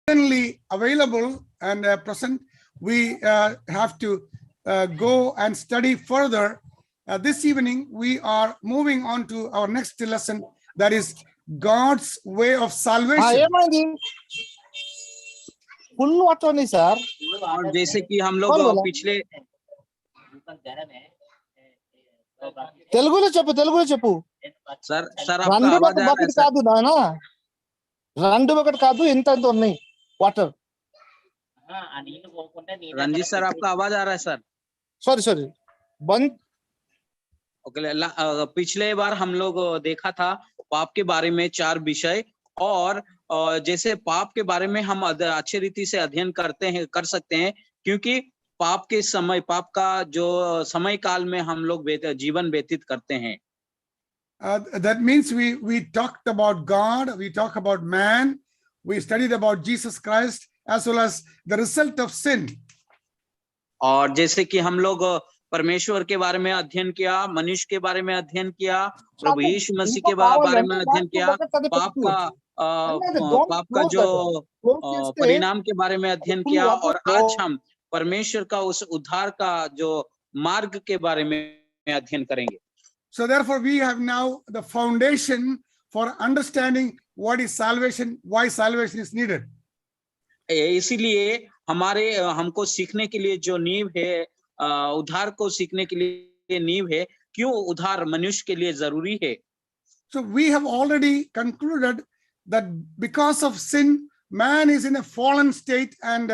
Certainly available and present. We have to go and study further. This evening, we are moving on to our next lesson, that is God's way of salvation. ఏమైంది full water ఉంది sir और जैसे कि हम लोग कौन बोला? पिछले తెలుగులో చెప్పు सर आपका రెండు आवाज ఒకటి आ रहा है బకెట్ सर కాదు నాయన రెండు ఒకటి కాదు ఇంత ఉన్నాయి వాటర్ रंजीत सर आपका आवाज आ रहा है सर సారీ బంద్ ओके पिछले बार हम लोग देखा था पाप के बारे में 4 विषय और जैसे पाप के बारे में हम अच्छे रीति से अध्ययन कर सकते हैं क्योंकि पाप का जो समय काल में हम लोग जीवन व्यतीत करते हैं. That means we talked about God, we talked about man, we studied about Jesus Christ as well as the result of sin. और जैसे कि हम लोग परमेश्वर के बारे में अध्ययन किया, मनुष्य के बारे में अध्ययन किया, प्रभु यीशु मसीह के बारे में अध्ययन किया, पाप का जो परिणाम के बारे में अध्ययन किया और आज हम परमेश्वर का उस उद्धार का जो मार्ग के बारे में अध्ययन करेंगे. So therefore we have now the foundation for understanding what is salvation, why salvation is needed. इसीलिए हमको सीखने के लिए जो नींव है, उद्धार को सीखने के लिए नींव है, क्यों उद्धार मनुष्य के लिए जरूरी है. So we have already concluded that because of sin, man is in a fallen state and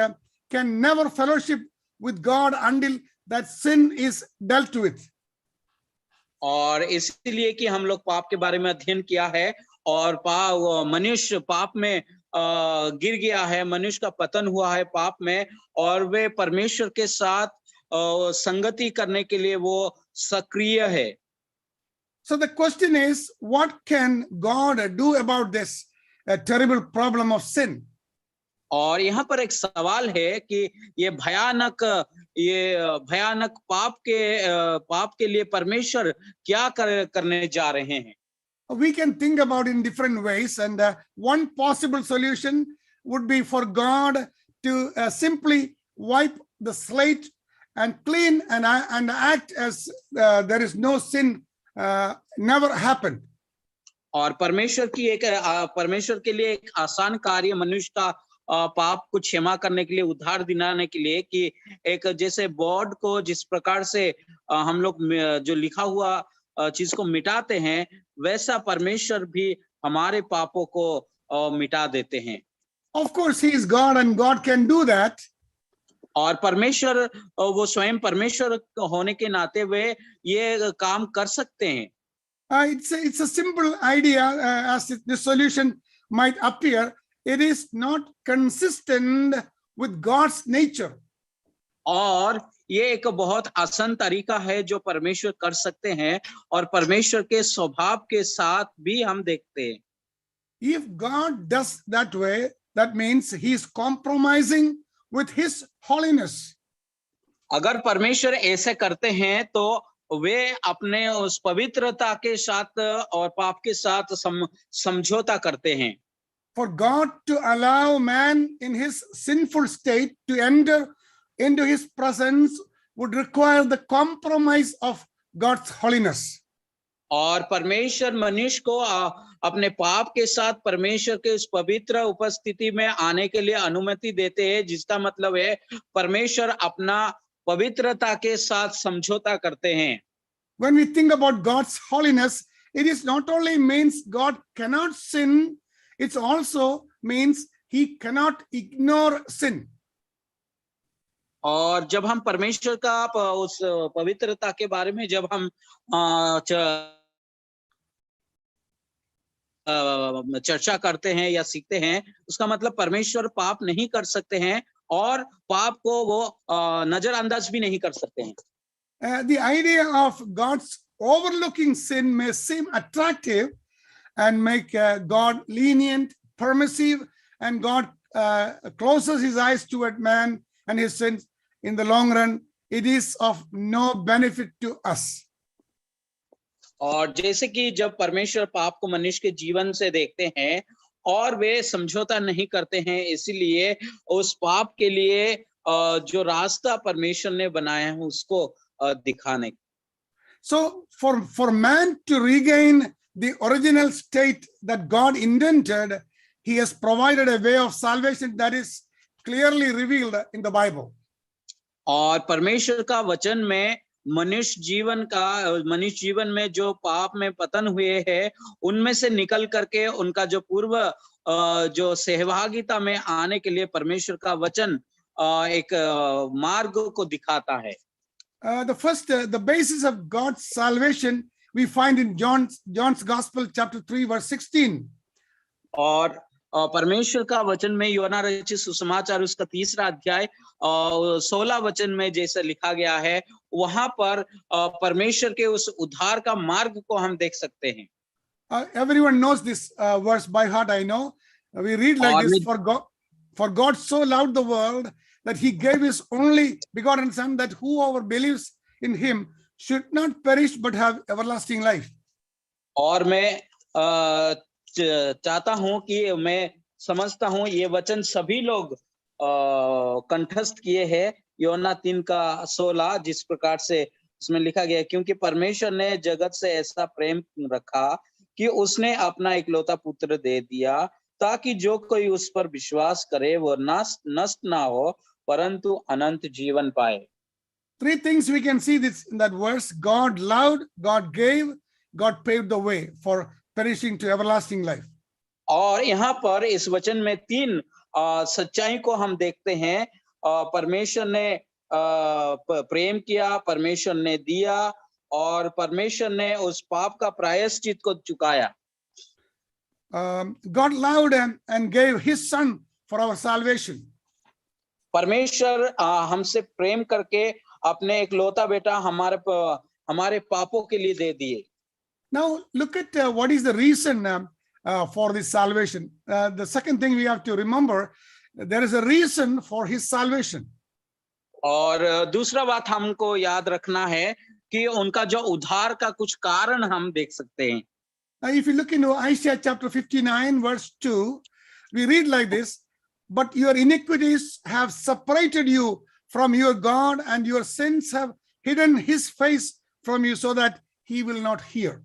can never fellowship with God until that sin is dealt with. और इसलिए कि हम लोग पाप के बारे में अध्ययन किया है और मनुष्य पाप में गिर गया है, मनुष्य का पतन हुआ है पाप में और वे परमेश्वर के साथ संगति करने के लिए वो सक्रिय है. So the question is, what can God do about this terrible problem of sin? और यहाँ पर एक सवाल है कि ये भयानक पाप के लिए परमेश्वर क्या करने जा रहे हैं. We can think about in different ways, and one possible solution would be for God to simply wipe the slate and clean and act as there is no sin never happened. और परमेश्वर के लिए एक आसान कार्य मनुष्य का पाप को क्षमा करने के लिए, उद्धार दिलाने के लिए कि एक जैसे बोर्ड को जिस प्रकार से हम लोग जो लिखा हुआ चीज को मिटाते हैं, वैसा परमेश्वर भी हमारे पापों को मिटा देते हैं. Of course he is God and God can do that. और परमेश्वर वो स्वयं परमेश्वर होने के नाते वे ये काम कर सकते हैं. It's a simple idea as the solution might appear. It is not consistent with God's nature. और ये एक बहुत आसान तरीका है जो परमेश्वर कर सकते हैं और परमेश्वर के स्वभाव के साथ भी हम देखते हैं. If God does that way, that means he is compromising with his holiness. अगर परमेश्वर ऐसे करते हैं तो वे अपने उस पवित्रता के साथ और पाप के साथ समझौता करते हैं. For God to allow man in his sinful state to enter into his presence would require the compromise of God's holiness. और परमेश्वर मनुष्य को अपने पाप के साथ परमेश्वर के उस पवित्र उपस्थिति में आने के लिए अनुमति देते हैं, जिसका मतलब है परमेश्वर अपना पवित्रता के साथ समझौता करते हैं. When we think about God's holiness, it is not only means God cannot sin, it also means he cannot ignore sin. और जब हम परमेश्वर का उस पवित्रता के बारे में जब हम चर्चा करते हैं या सीखते हैं, उसका मतलब परमेश्वर पाप नहीं कर सकते हैं और पाप को वो नजरअंदाज भी नहीं कर सकते हैं. The idea of God's overlooking sin may seem attractive and make God lenient, permissive, and God closes his eyes toward man and his sins. In the long run, it is of no benefit to us. और जैसे कि जब परमेश्वर पाप को मनुष्य के जीवन से देखते हैं और वे समझौता नहीं करते हैं, इसीलिए उस पाप के लिए जो रास्ता परमेश्वर ने बनाया है उसको दिखाने। So for man to regain the original state that God intended, he has provided a way of salvation that is clearly revealed in the Bible. और परमेश्वर का वचन में मनुष्य जीवन में जो पाप में पतन हुए हैं, उनमें से निकल करके उनका जो पूर्व जो सहभागिता में आने के लिए परमेश्वर का वचन एक मार्ग को दिखाता है। The basis of God's salvation we find in John's Gospel chapter 3 verse 16. और परमेश्वर का वचन में यूहन्ना रचित सुसमाचार उसका 3रा अध्याय 16 वचन में जैसे लिखा गया है, वहां पर परमेश्वर के उस उद्धार का मार्ग को हम देख सकते हैं। Everyone knows this verse by heart, I know. We read like this: for God so loved the world that he gave his only begotten son, that whoever believes in him should not perish but have everlasting life. और मैं चाहता हूं कि मैं समझता हूं ये वचन सभी लोग कंठस्थ किए हैं। यूहन्ना 3:16 जिस प्रकार से उसमें लिखा गया, क्योंकि परमेश्वर ने जगत से ऐसा प्रेम रखा कि उसने अपना इकलौता पुत्र दे दिया, ताकि जो कोई उस पर विश्वास करे वो नष्ट ना हो परंतु अनंत जीवन पाए। 3 things we can see this in that verse: God loved, God gave, God paved the way for perishing to everlasting life. और यहाँ पर इस वचन में 3 सच्चाई को हम देखते हैं। परमेश्वर ने प्रेम किया, परमेश्वर ने दिया और परमेश्वर ने उस पाप का प्रायश्चित को चुकाया। God loved and gave his son for our salvation. परमेश्वर हमसे प्रेम करके अपने इकलौता बेटा हमारे पापों के लिए दे दिए। Now look at what is the reason for this salvation. The second thing we have to remember, there is a reason for his salvation. और दूसरा बात हमको याद रखना है कि उनका जो उद्धार का कुछ कारण हम देख सकते हैं। If you look into Isaiah chapter 59 verse 2, we read like this: but your iniquities have separated you from your God, and your sins have hidden his face from you, so that he will not hear.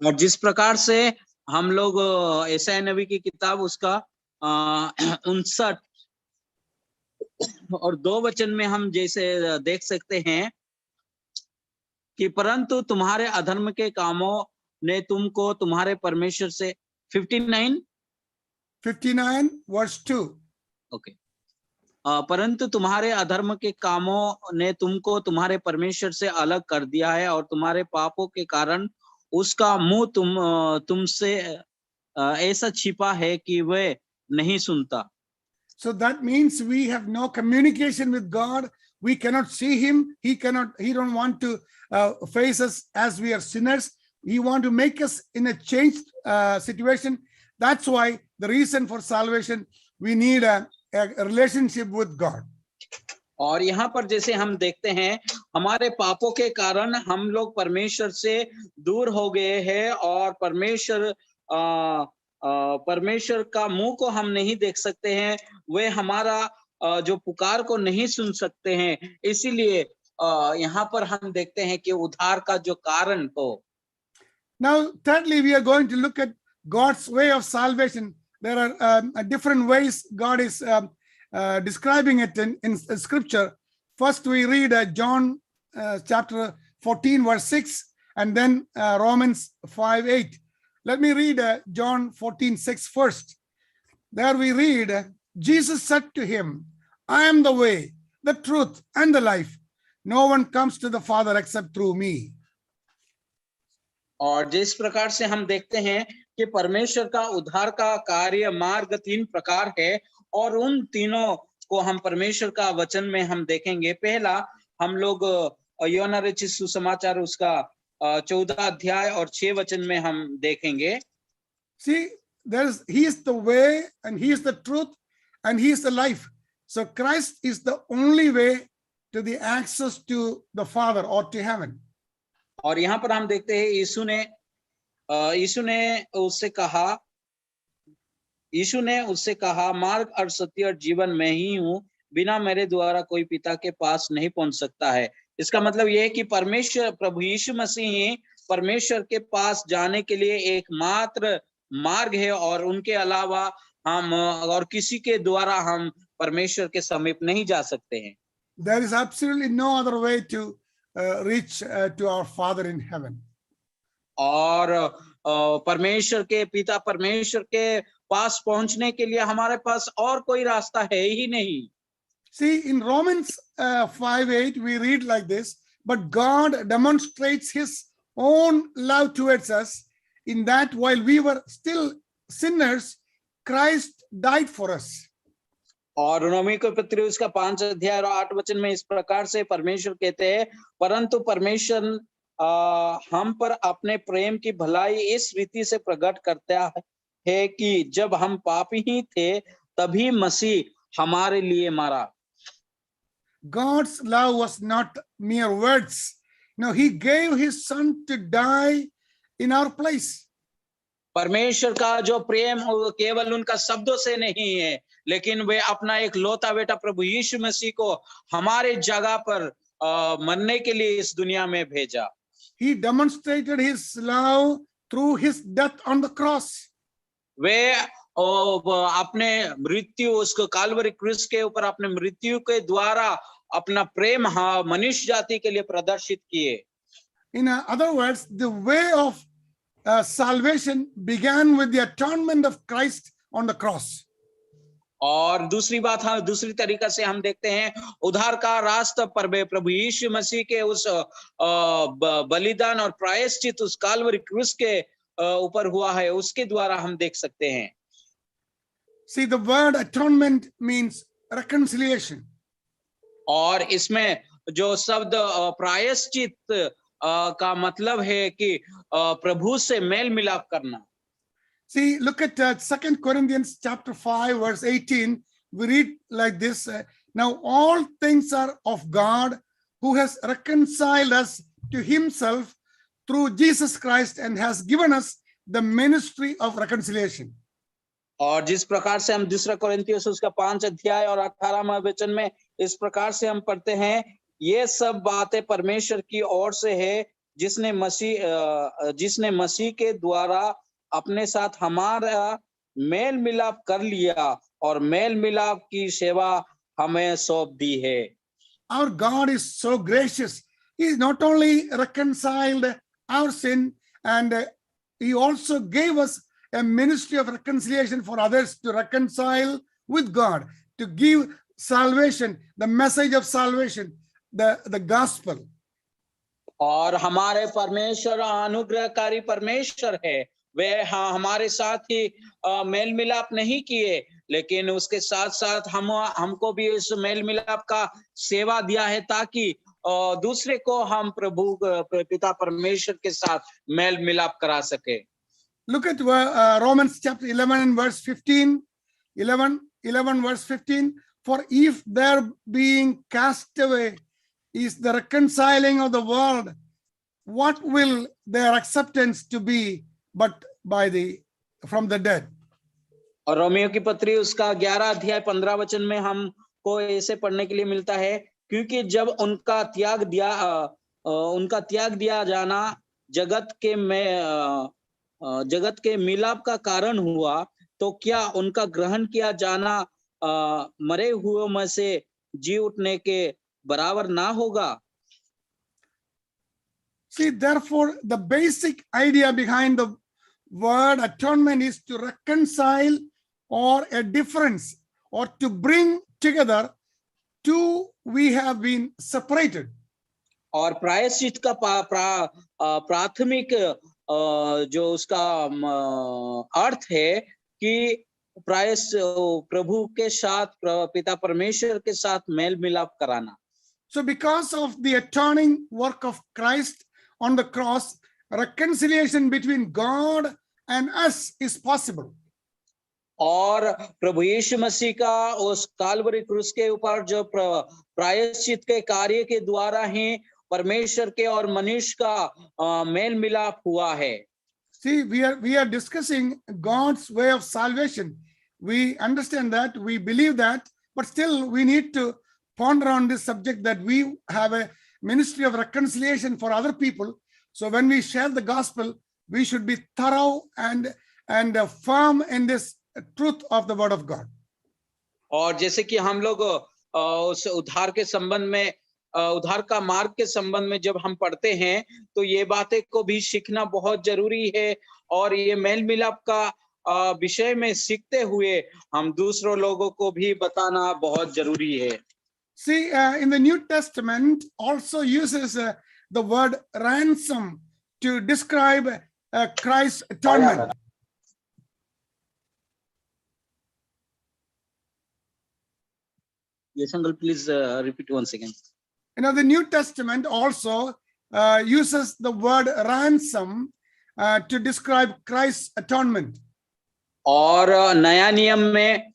और जिस प्रकार से हम लोग यशायाह नबी की किताब उसका 59 और 2 वचन में हम जैसे देख सकते हैं कि परंतु तुम्हारे अधर्म के कामों ने तुमको तुम्हारे परमेश्वर से 59 verse 2. ओके। परंतु तुम्हारे अधर्म के कामों ने तुमको तुम्हारे परमेश्वर से अलग कर दिया है, और तुम्हारे पापों के कारण उसका मुंह तुमसे ऐसा छिपा है कि वह नहीं सुनता। So that means we have no communication with God. We cannot see him. He don't want to face us as we are sinners. He want to make us in a changed situation. That's why the reason for salvation, we need a relationship with God. और यहाँ पर जैसे हम देखते हैं, हमारे पापों के कारण हम लोग परमेश्वर से दूर हो गए हैं, और परमेश्वर का मुंह को हम नहीं देख सकते हैं, वे हमारा जो पुकार को नहीं सुन सकते हैं। इसीलिए यहाँ पर हम देखते हैं कि उद्धार का जो कारण हो। Now, thirdly, we are going to look at God's way of salvation. There are different ways God is describing it in scripture. First, we read John chapter 14 verse 6, and then Romans 5:8. Let me read John 14:6 first. There we read, Jesus said to him, I am the way, the truth, and the life. No one comes to the Father except through me. और जिस प्रकार से हम देखते हैं कि परमेश्वर का उद्धार का कार्य मार्ग 3 प्रकार है, और उन तीनों को हम परमेश्वर का वचन में हम देखेंगे। पहला हम लोग यूहन्ना रचित सुसमाचार उसका 14 अध्याय और 6 वचन में हम देखेंगे। See, he is the way, and he is the truth, and he is the life. So Christ is the only way to the access to the Father or to heaven. और यहाँ पर हम देखते हैं यीशु ने यीशु ने उससे कहा, मार्ग और सत्य और जीवन मैं ही हूँ, बिना मेरे द्वारा कोई पिता के पास नहीं पहुंच सकता है। इसका मतलब यह है कि परमेश्वर, प्रभु यीशु मसीह ही परमेश्वर के पास जाने के लिए एकमात्र मार्ग है, और उनके अलावा हम और किसी के द्वारा हम परमेश्वर के समीप नहीं जा सकते हैं। There is absolutely no other way to reach to our Father in heaven. और परमेश्वर के पिता परमेश्वर के पास पहुंचने के लिए हमारे पास और कोई रास्ता है ही नहीं। See, in Romans 5:8, we read like this, but God demonstrates his own love towards us in that while we were still sinners, Christ died for us. और रोमी को पत्री उसका 5 अध्याय और 8 वचन में इस प्रकार से परमेश्वर कहते हैं, परंतु परमेश्वर हम पर अपने प्रेम की भलाई इस रीति से प्रकट करता है कि जब हम पापी ही थे तभी मसीह हमारे लिए मरा। God's love was not mere words. No, he gave his son to die in our place. परमेश्वर का जो प्रेम केवल उनका शब्दों से नहीं है, लेकिन वे अपना एक लौता बेटा प्रभु यीशु मसीह को हमारे जगह पर मरने के लिए इस दुनिया में भेजा। He demonstrated his love through his death on the cross. वे अपने मृत्यु, उसको काल्वरी क्रूस के ऊपर अपने मृत्यु के द्वारा अपना प्रेम मनुष्य जाति के लिए प्रदर्शित किए। In other words, the way of salvation began with the atonement of Christ on the cross. और दूसरी बात, दूसरी तरीका से हम देखते हैं उद्धार का रास्ता पर प्रभु यीशु मसीह के उस बलिदान और प्रायश्चित उस काल्वरी क्रूस के ऊपर हुआ है, उसके द्वारा हम देख सकते हैं। See, the word atonement means reconciliation. और इसमें जो शब्द प्रायश्चित का मतलब है कि प्रभु से मेल मिलाप करना। See, look at 2 Corinthians chapter 5 verse 18. We read like this, now all things are of God who has reconciled us to himself through Jesus Christ and has given us the ministry of reconciliation. और जिस प्रकार से हम 2 कोरिन्थियों उसका 5 अध्याय और 18वां वचन में इस प्रकार से हम पढ़ते हैं, ये सब बातें परमेश्वर की ओर से है जिसने मसीह के द्वारा अपने साथ हमारा मेल मिलाप कर लिया और मेल मिलाप की सेवा हमें सौंप दी है। Our God is so gracious. He not only reconciled our sin, and he also gave us a ministry of reconciliation for others to reconcile with God, to give salvation, the message of salvation, the gospel. और हमारे परमेश्वर अनुग्रहकारी परमेश्वर है, वे हमारे साथ ही mail मिलाप नहीं किए, लेकिन उसके साथ साथ हमको भी इस मेल मिलाप का सेवा दिया है ताकि दूसरे को हम प्रभु पिता परमेश्वर के साथ मेल मिलाप करा सके। Look at Romans chapter 11 and verse 15. 11 verse 15. For if their being cast away is the reconciling of the world, what will their acceptance to be but from the dead? और रोमियो की पत्री उसका 11 अध्याय 15 वचन में हमको ऐसे पढ़ने के लिए मिलता है, क्योंकि जब उनका त्याग दिया जाना जगत के मिलाप का कारण हुआ, तो क्या उनका ग्रहण किया जाना मरे हुए में से जी उठने के बराबर ना होगा? See, therefore, the basic idea behind the word atonement is to reconcile or a difference, or to bring together two we have been separated. और प्रायश्चित का प्राथमिक जो उसका अर्थ है कि प्रभु के साथ पिता परमेश्वर के साथ मेल मिलाप कराना। So because of the atoning work of Christ on the cross, reconciliation between God and us is possible. और प्रभु यीशु मसीह का उस काल्वरी क्रूस के ऊपर जो प्रायश्चित के कार्य के द्वारा ही परमेश्वर के और मनुष्य का मेल मिलाप हुआ है। See, we are discussing God's way of salvation. We understand that, we believe that, but still we need to ponder on this subject that we have a ministry of reconciliation for other people. So when we share the gospel, we should be thorough and firm in this truth of the word of God. और जैसे कि हम लोग उस उद्धार के संबंध में उद्धार का मार्ग के संबंध में जब हम पढ़ते हैं तो ये बातें को भी सीखना बहुत जरूरी है और ये मेल मिलाप का विषय में सीखते हुए हम दूसरों लोगों को भी बताना बहुत जरूरी है. See, in the New Testament also uses the word ransom to describe Christ's atonement. Yes, uncle, please repeat once again. You know, the New Testament also uses the word ransom to describe Christ's atonement. और नया नियम में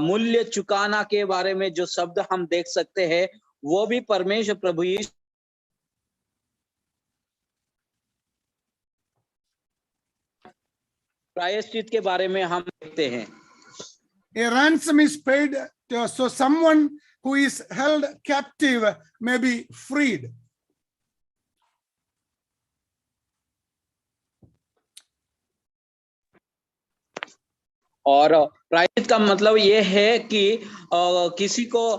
मूल्य चुकाना के बारे में जो शब्द हम देख सकते हैं वो भी परमेश्वर प्रभु यीशु प्रायश्चित के बारे में हम देखते हैं. A ransom is paid so someone who is held captive may be freed. और प्रायश्चित का मतलब ये है कि किसी को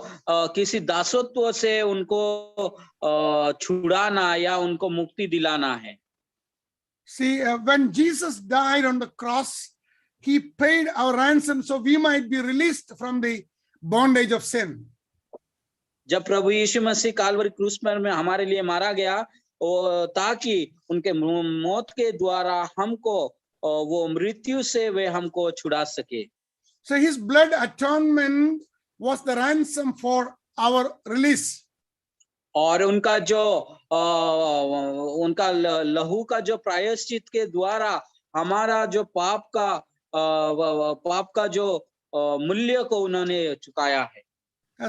किसी दासत्व से उनको छुड़ाना या उनको मुक्ति दिलाना है. See, when Jesus died on the cross, he paid our ransom so we might be released from the bondage of sin. जब प्रभु यीशु मसीह काल्वरी क्रूस पर में हमारे लिए मारा गया ताकि उनके मौत के द्वारा हमको वो मृत्यु से वे हमको छुड़ा सके. So his blood atonement was the ransom for our release. और उनका जो उनका लहू का जो प्रायश्चित के द्वारा हमारा जो पाप का जो मूल्य को उन्होंने चुकाया है.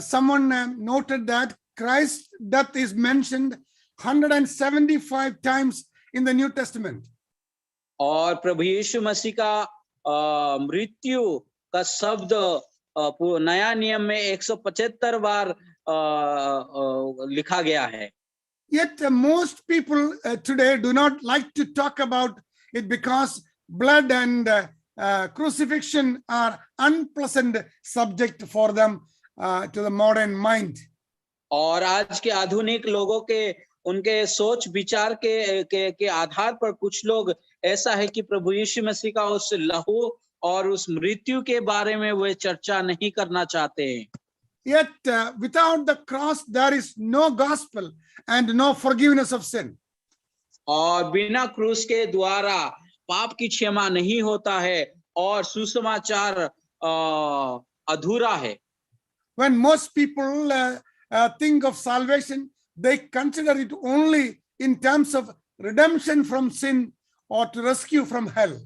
Someone noted that Christ's death is mentioned 175 times in the New Testament. और प्रभु यीशु मसीह का मृत्यु का शब्द नया नियम में 175 बार लिखा गया है. Yet most people today do not like to talk about it because blood and crucifixion are unpleasant subject for them to the modern mind. और आज के आधुनिक लोगों के उनके सोच विचार के आधार पर कुछ लोग ऐसा है कि प्रभु यीशु मसीह का उस लहू और उस मृत्यु के बारे में वे चर्चा नहीं करना चाहते हैं. Yet without the cross there is no gospel and no forgiveness of sin. और बिना क्रूस के द्वारा पाप की क्षमा नहीं होता है और सुसमाचार अधूरा है. When most people think of salvation, they consider it only in terms of redemption from sin or to rescue from hell.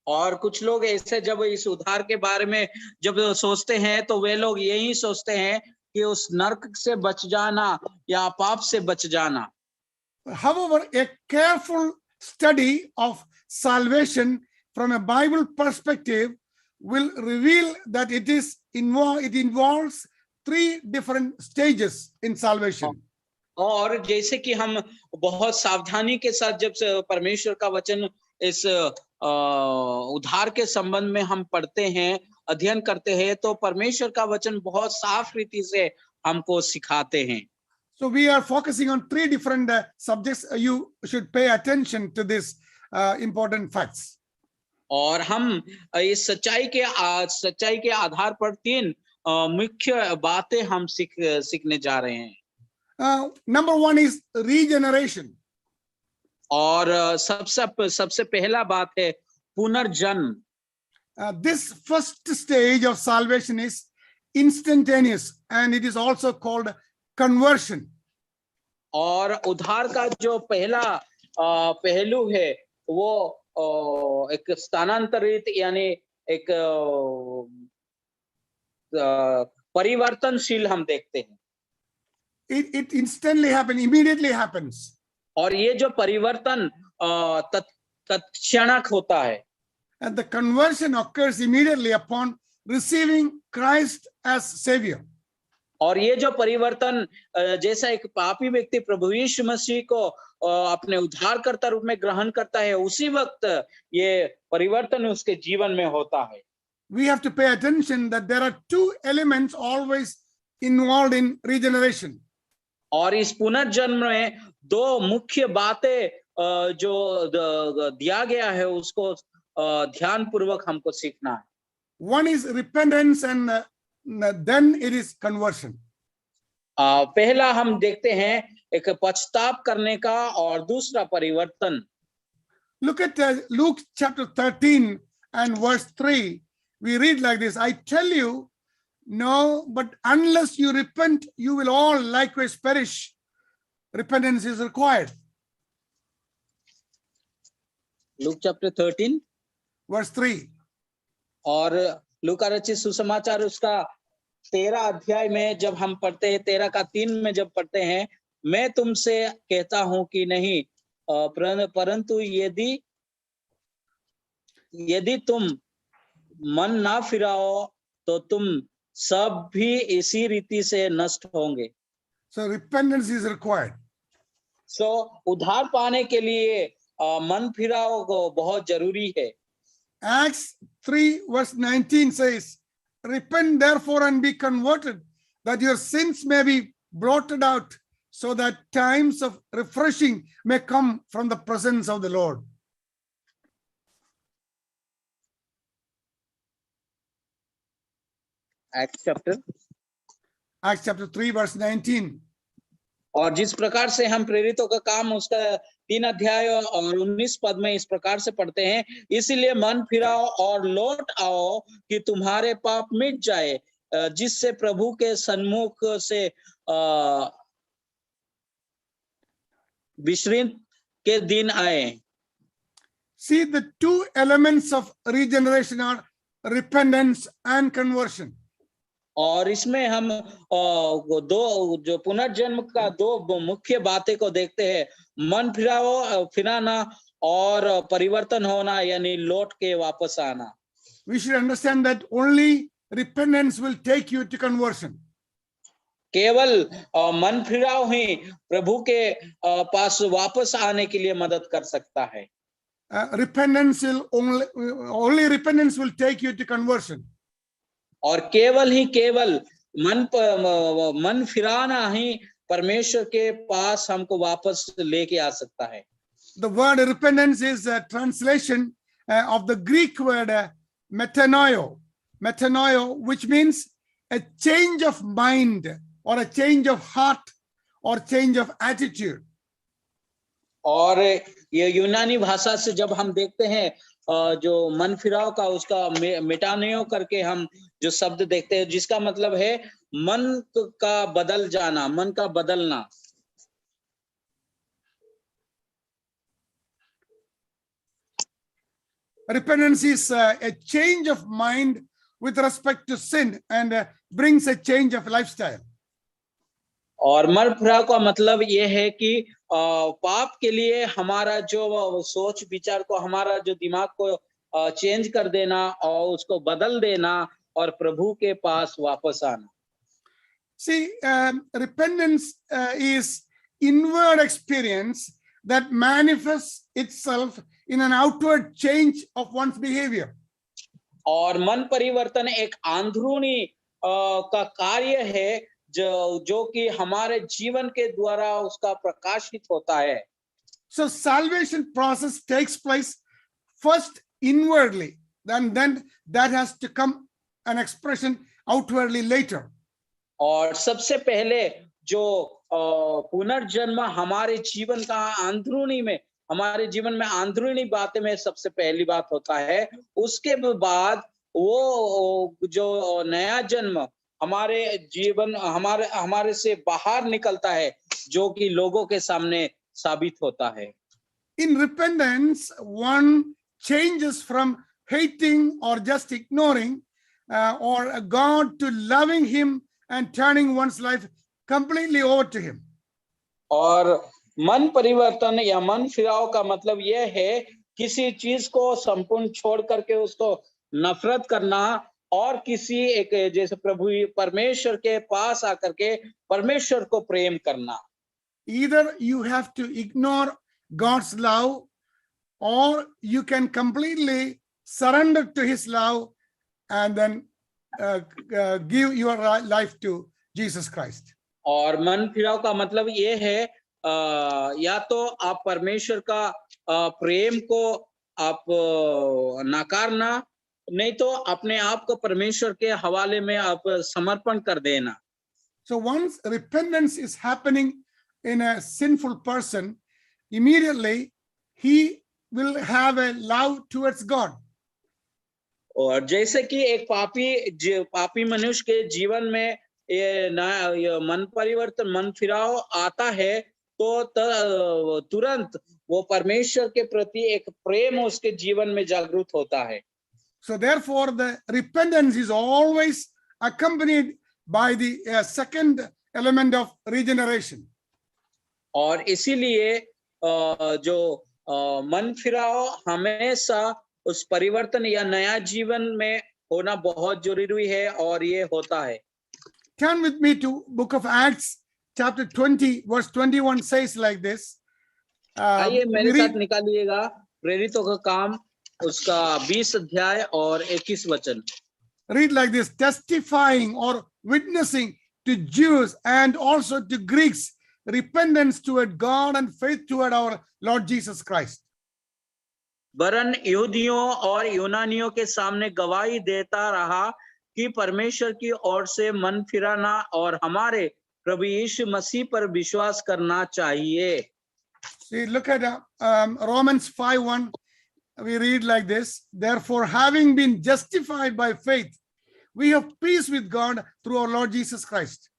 और कुछ लोग ऐसे जब इस उद्धार के बारे में जब सोचते हैं तो वे लोग यही सोचते हैं कि उस नरक से बच जाना या पाप से बच जाना. However, a careful study of salvation from a Bible perspective will reveal that it involves 3 different stages in salvation. और जैसे कि हम बहुत सावधानी के साथ जब परमेश्वर का वचन इस उद्धार के संबंध में हम पढ़ते हैं अध्ययन करते हैं तो परमेश्वर का वचन बहुत साफ रीति से हमको सिखाते हैं. So we are focusing on 3 different subjects. You should pay attention to these important facts. और हम इस सच्चाई के आधार पर 3 मुख्य बातें हम सीखने जा रहे हैं. Number 1 is regeneration. और सबसे पहला बात है पुनर्जन्म. This first stage of salvation is instantaneous and it is also called conversion. और उद्धार का जो पहला पहलू है वो एक स्थानांतरित यानी एक परिवर्तनशील हम देखते हैं. It instantly happens, immediately happens. और ये जो परिवर्तन तत्क्षणिक होता है And the conversion occurs immediately upon receiving Christ as Savior. और ये जो परिवर्तन जैसा एक पापी व्यक्ति प्रभु यीशु मसीह को अपने उद्धारकर्ता रूप में ग्रहण करता है, उसी वक्त ये परिवर्तन उसके जीवन में होता है। We have to pay attention that there are two elements always involved in regeneration. और इस पुनर्जन्म में दो मुख्य बातें जो दिया गया है उसको ध्यान पूर्वक हमको सीखना है। One is repentance and then it is conversion. पहला हम देखते हैं एक पश्चाताप करने का और दूसरा परिवर्तन। Look at Luke chapter 13 and verse 3. We read like this: I tell you, no, but unless you repent, you will all likewise perish. Repentance is required. Luke chapter 13 verse 3. और लूका रचित सुसमाचार उसका 13 अध्याय में जब हम पढ़ते हैं, 13 का 3 में जब पढ़ते हैं, मैं तुमसे कहता हूं कि नहीं, परंतु यदि तुम मन ना फिराओ तो तुम सब भी इसी रीति से नष्ट होंगे। So repentance is required. So उद्धार पाने के लिए मन फिराओ को बहुत जरूरी है। Acts 3 verse 19 says, repent therefore and be converted, that your sins may be blotted out, so that times of refreshing may come from the presence of the Lord. Acts chapter 3 verse 19. और जिस प्रकार से हम प्रेरितों का काम उसका 3 अध्याय और 19 पद में इस प्रकार से पढ़ते हैं, इसीलिए मन फिराओ और लौट आओ कि तुम्हारे पाप मिट जाए, जिससे प्रभु के सन्मुख से विश्रांति के दिन आए। See, the two elements of regeneration are repentance and conversion. और इसमें हम दो जो पुनर्जन्म का दो मुख्य बातें को देखते हैं, मन फिराना और परिवर्तन होना, यानी लौट के वापस आना। We should understand that only repentance will take you to conversion. केवल मन फिराव ही प्रभु के पास वापस आने के लिए मदद कर सकता है। Repentance will only repentance will take you to conversion. और केवल मन फिराना ही परमेश्वर के पास हमको वापस लेके आ सकता है। The word repentance is a translation of the Greek word metanoio, which means a change of mind or a change of heart or change of attitude. और ये यूनानी भाषा से जब हम देखते हैं जो मन फिराव का उसका मेटानियो करके हम जो शब्द देखते हैं, जिसका मतलब है मन का बदल जाना, मन का बदलना। Repentance is a change of mind with respect to sin and brings a change of lifestyle. और मन फिराव का मतलब ये है कि पाप के लिए हमारा जो सोच विचार को, हमारा जो दिमाग को चेंज कर देना और उसको बदल देना और प्रभु के पास वापस आना। See, repentance is inward experience that manifests itself in an outward change of one's behavior. और मन परिवर्तन एक अंदरूनी का कार्य है जो कि हमारे जीवन के द्वारा उसका प्रकाशित होता है। So salvation process takes place first inwardly, then that has to come an expression outwardly later. और सबसे पहले जो पुनर्जन्म हमारे जीवन का अंदरूनी में, हमारे जीवन में अंदरूनी बातें में सबसे पहली बात होता है, उसके बाद वो जो नया जन्म हमारे जीवन हमारे से बाहर निकलता है, जो कि लोगों के सामने साबित होता है। In repentance, one changes from hating or just ignoring or God to loving him and turning one's life completely over to him. और मन परिवर्तन या मन फिराव का मतलब यह है किसी चीज को संपूर्ण छोड़ करके उसको नफरत करना और किसी एक जैसे प्रभु परमेश्वर के पास आकर के परमेश्वर को प्रेम करना। Either you have to ignore God's love, or you can completely surrender to his love and then give your life to Jesus Christ. और मन फिराव का मतलब ये है या तो आप परमेश्वर का प्रेम को आप नकारना, नहीं तो अपने आप को परमेश्वर के हवाले में आप समर्पण कर देना। So once repentance is happening in a sinful person, immediately he will have a love towards God. और जैसे कि एक पापी मनुष्य के जीवन में ये मन परिवर्तन, मन फिराव आता है, तो तुरंत वो परमेश्वर के प्रति एक प्रेम उसके जीवन में जागृत होता है। So therefore the repentance is always accompanied by the second element of regeneration. और इसीलिए जो मन फिराव हमेशा उस परिवर्तन या नया जीवन में होना बहुत जरूरी है, और ये होता है। Turn with me to book of Acts chapter 20 verse 21 says like this. आइए मेरे साथ निकालिएगा प्रेरितों का काम उसका 20 अध्याय और 21 वचन। Read like this: testifying or witnessing to Jews and also to Greeks repentance toward God and faith toward our Lord Jesus Christ. वरन यहूदियों और यूनानियों के सामने गवाही देता रहा कि परमेश्वर की ओर से मन फिराना और हमारे प्रभु यीशु मसीह पर विश्वास करना चाहिए। See, look at Romans 5:1. We read like this: therefore, having been justified by faith, we have peace with God through our Lord Jesus Christ.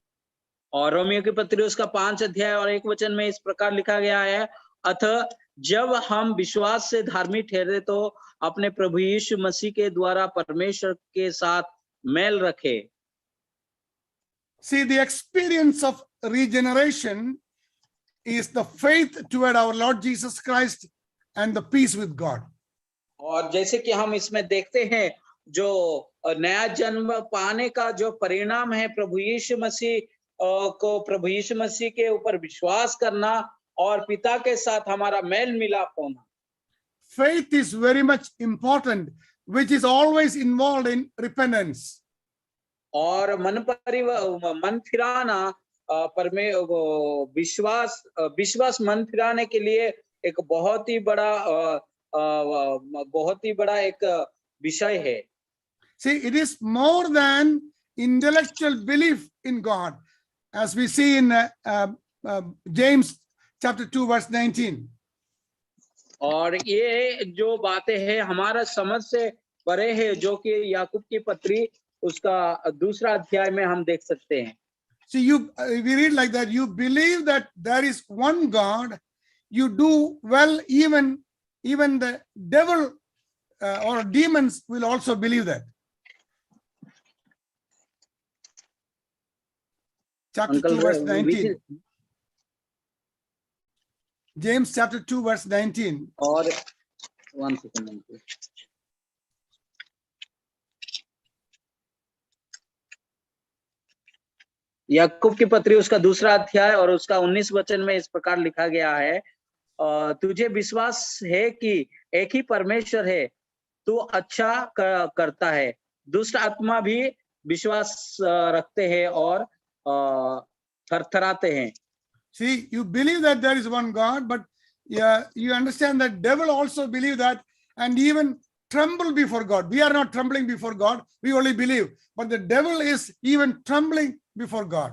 और रोमियो की पत्री उसका 5 अध्याय और 1 वचन में इस प्रकार लिखा गया है, अतः जब हम विश्वास से धार्मिक ठहरे तो अपने प्रभु यीशु मसीह के द्वारा परमेश्वर के साथ मेल रखे। See, the experience of regeneration is the faith toward our Lord Jesus Christ and the peace with God. और जैसे कि हम इसमें देखते हैं, जो नया जन्म पाने का जो परिणाम है प्रभु यीशु मसीह के ऊपर विश्वास करना और पिता के साथ हमारा मेल मिलाप होना। Faith is very much important, which is always involved in repentance. और मन फिराना विश्वास मन फिराने के लिए एक बहुत ही बड़ा एक विषय है। See, it is more than intellectual belief in God, as we see in James chapter 2 verse 19. और ये जो बातें हैं हमारा समझ से परे है, जो कि याकूब की पत्री उसका 2 अध्याय में हम देख सकते हैं। See, we read like that: you believe that there is one God, you do well, even the devil or demons will also believe that. Chapter 2 verse 19. James chapter 2 verse 19. और 1 second. याकूब की पत्री उसका 2 अध्याय और उसका 19 वचन में इस प्रकार लिखा गया है, तुझे विश्वास है कि एक ही परमेश्वर है, तू अच्छा करता है, दुष्ट आत्मा भी विश्वास रखते हैं और थरथराते हैं। See, you believe that there is one God, but you understand that devil also believe that and even tremble before God. We are not trembling before God, we only believe, but the devil is even trembling before God.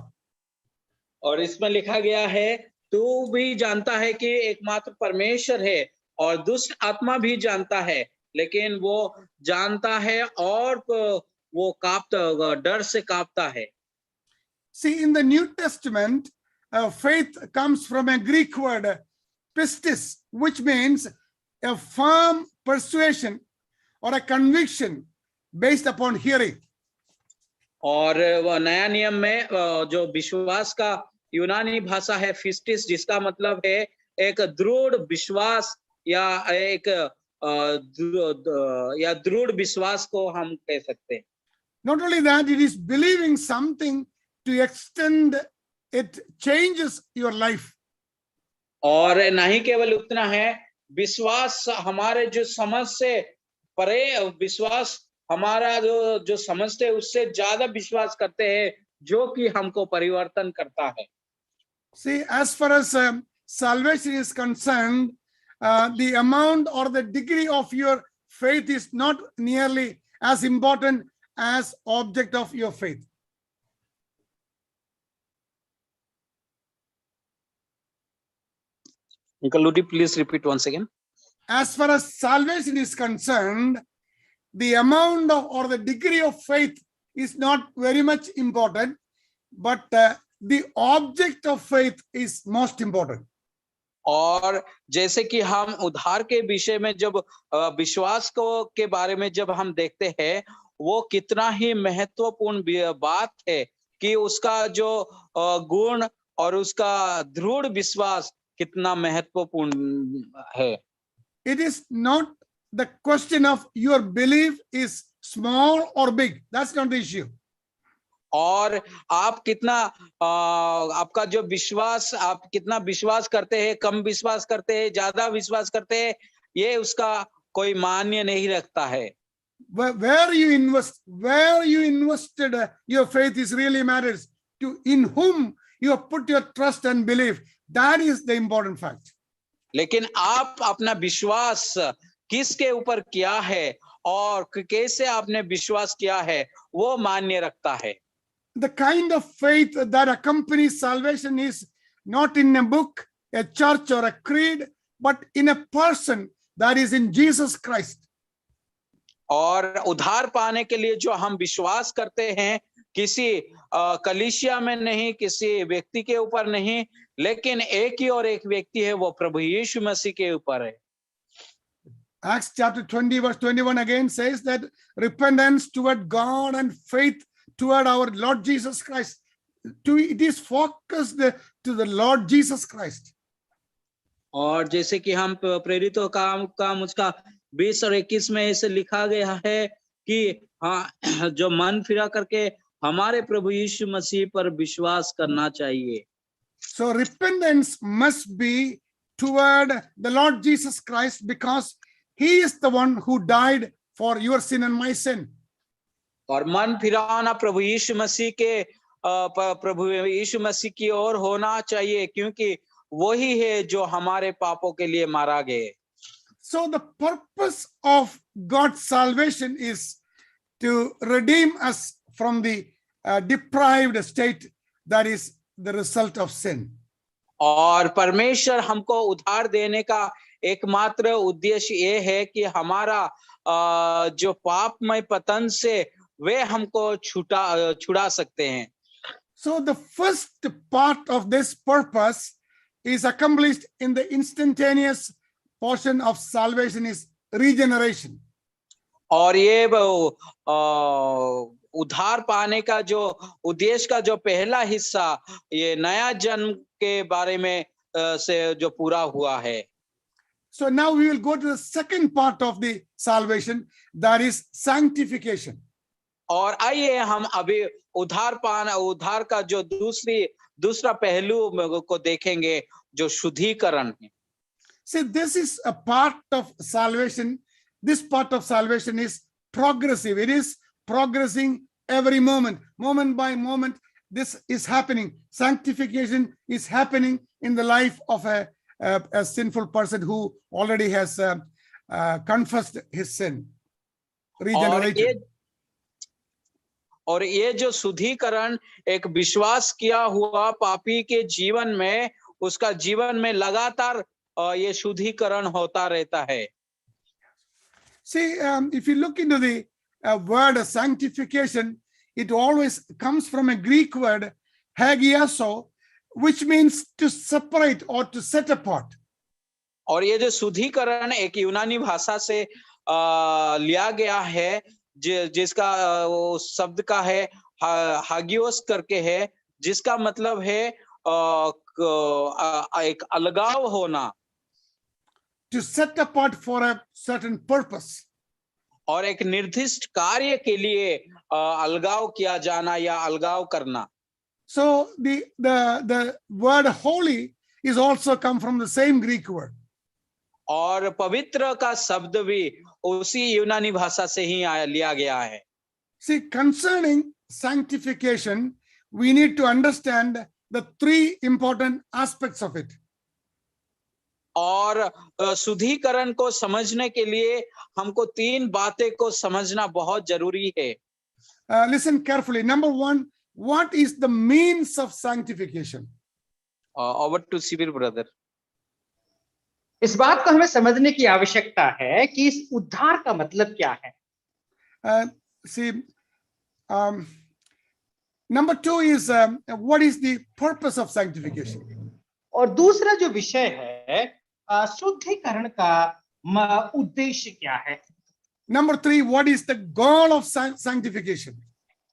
और इसमें लिखा गया है, तू भी जानता है कि एकमात्र परमेश्वर है, और दुष्ट आत्मा भी जानता है, लेकिन वो जानता है और वो कांपता, डर से कांपता है। See, in the New Testament, faith comes from a Greek word pistis, which means a firm persuasion or a conviction based upon hearing. और नया नियम में जो विश्वास का यूनानी भाषा है फिस्टिस, जिसका मतलब है एक दृढ़ विश्वास या एक या दृढ़ विश्वास को हम कह सकते हैं। Not only that, it is believing something to extend it changes your life. और नहीं केवल उतना है, विश्वास हमारे जो समझ से परे, विश्वास हमारा जो समझते हैं उससे ज्यादा विश्वास करते हैं, जो कि हमको परिवर्तन करता है। See, as far as salvation is concerned, the amount or the degree of your faith is not nearly as important as object of your faith. Uncle Ludi, please repeat once again. As far as salvation is concerned, the amount of or the degree of faith is not very much important, but the object of faith is most important. और जैसे कि हम उद्धार के विषय में जब विश्वास को के बारे में जब हम देखते हैं, वो कितना ही महत्वपूर्ण बात है कि उसका जो गुण और उसका दृढ़ विश्वास कितना महत्वपूर्ण है। It is not the question of your belief is small or big. That's not the issue. और आप कितना आपका जो विश्वास, आप कितना विश्वास करते हैं, कम विश्वास करते हैं, ज्यादा विश्वास करते हैं, ये उसका कोई मान्य नहीं रखता है। Where you invested your faith is really matters. To in whom you have put your trust and belief, that is the important fact. लेकिन आप अपना विश्वास किसके ऊपर किया है और कैसे आपने विश्वास किया है, वो मान्य रखता है। The kind of faith that accompanies salvation is not in a book, a church, or a creed, but in a person, that is in Jesus Christ. और उद्धार पाने के लिए जो हम विश्वास करते हैं, किसी कलीसिया में नहीं, किसी व्यक्ति के ऊपर नहीं, लेकिन एक ही और एक व्यक्ति है, वो प्रभु यीशु मसीह के ऊपर है। Acts chapter 20 verse 21 again says that repentance toward God and faith toward our Lord Jesus Christ. It is focused to the Lord Jesus Christ. और जैसे कि हम प्रेरितों का उसका 20 और 21 में ऐसे लिखा गया है कि हाँ, जो मन फिरा करके हमारे प्रभु यीशु मसीह पर विश्वास करना चाहिए। So repentance must be toward the Lord Jesus Christ, because he is the one who died for your sin and my sin. और मन फिराना प्रभु यीशु मसीह की ओर होना चाहिए, क्योंकि वही है जो हमारे पापों के लिए मारा गए। So the purpose of God's salvation is to redeem us from the deprived state that is the result of sin. और परमेश्वर हमको उद्धार देने का एकमात्र उद्देश्य ये है कि हमारा जो पापमय पतन से वे हमको छुड़ा सकते हैं। So the first part of this purpose is accomplished in the instantaneous portion of salvation is regeneration. और ये उद्धार पाने का जो उद्देश्य का जो पहला हिस्सा, ये नया जन्म के बारे में से जो पूरा हुआ है। So now we will go to the second part of the salvation, that is sanctification. और आइए हम अभी उद्धार का जो दूसरा पहलू को देखेंगे, जो शुद्धिकरण है। See, this is a part of salvation. This part of salvation is progressive. It is progressing every moment by moment. This is happening. Sanctification is happening in the life of a sinful person who already has confessed his sin. Regenerated. और ये जो शुद्धिकरण एक विश्वास किया हुआ पापी के जीवन में, उसका जीवन में लगातार ये शुद्धिकरण होता रहता है। See, if you look into the word sanctification, it always comes from a Greek word, hagiaso, which means to separate or to set apart. और ये जो शुद्धिकरण एक यूनानी भाषा से लिया गया है, जिसका शब्द का है हागियोस करके है, जिसका मतलब है एक अलगाव होना। to set apart for a certain purpose. और एक निर्दिष्ट कार्य के लिए अलगाव किया जाना या अलगाव करना। So the word holy is also come from the same Greek word. और पवित्र का शब्द भी उसी यूनानी भाषा से ही लिया गया है। See, concerning sanctification, we need to understand the three important aspects of it. और शुद्धिकरण को समझने के लिए हमको तीन बातें को समझना बहुत जरूरी है। Listen carefully. Number one, what is the means of sanctification? Over to Sibir brother. इस बात को हमें समझने की आवश्यकता है कि इस उद्धार का मतलब क्या है। See, number two is what is the purpose of sanctification? और दूसरा जो विषय है शुद्धिकरण का उद्देश्य क्या है। Number three, what is the goal of sanctification?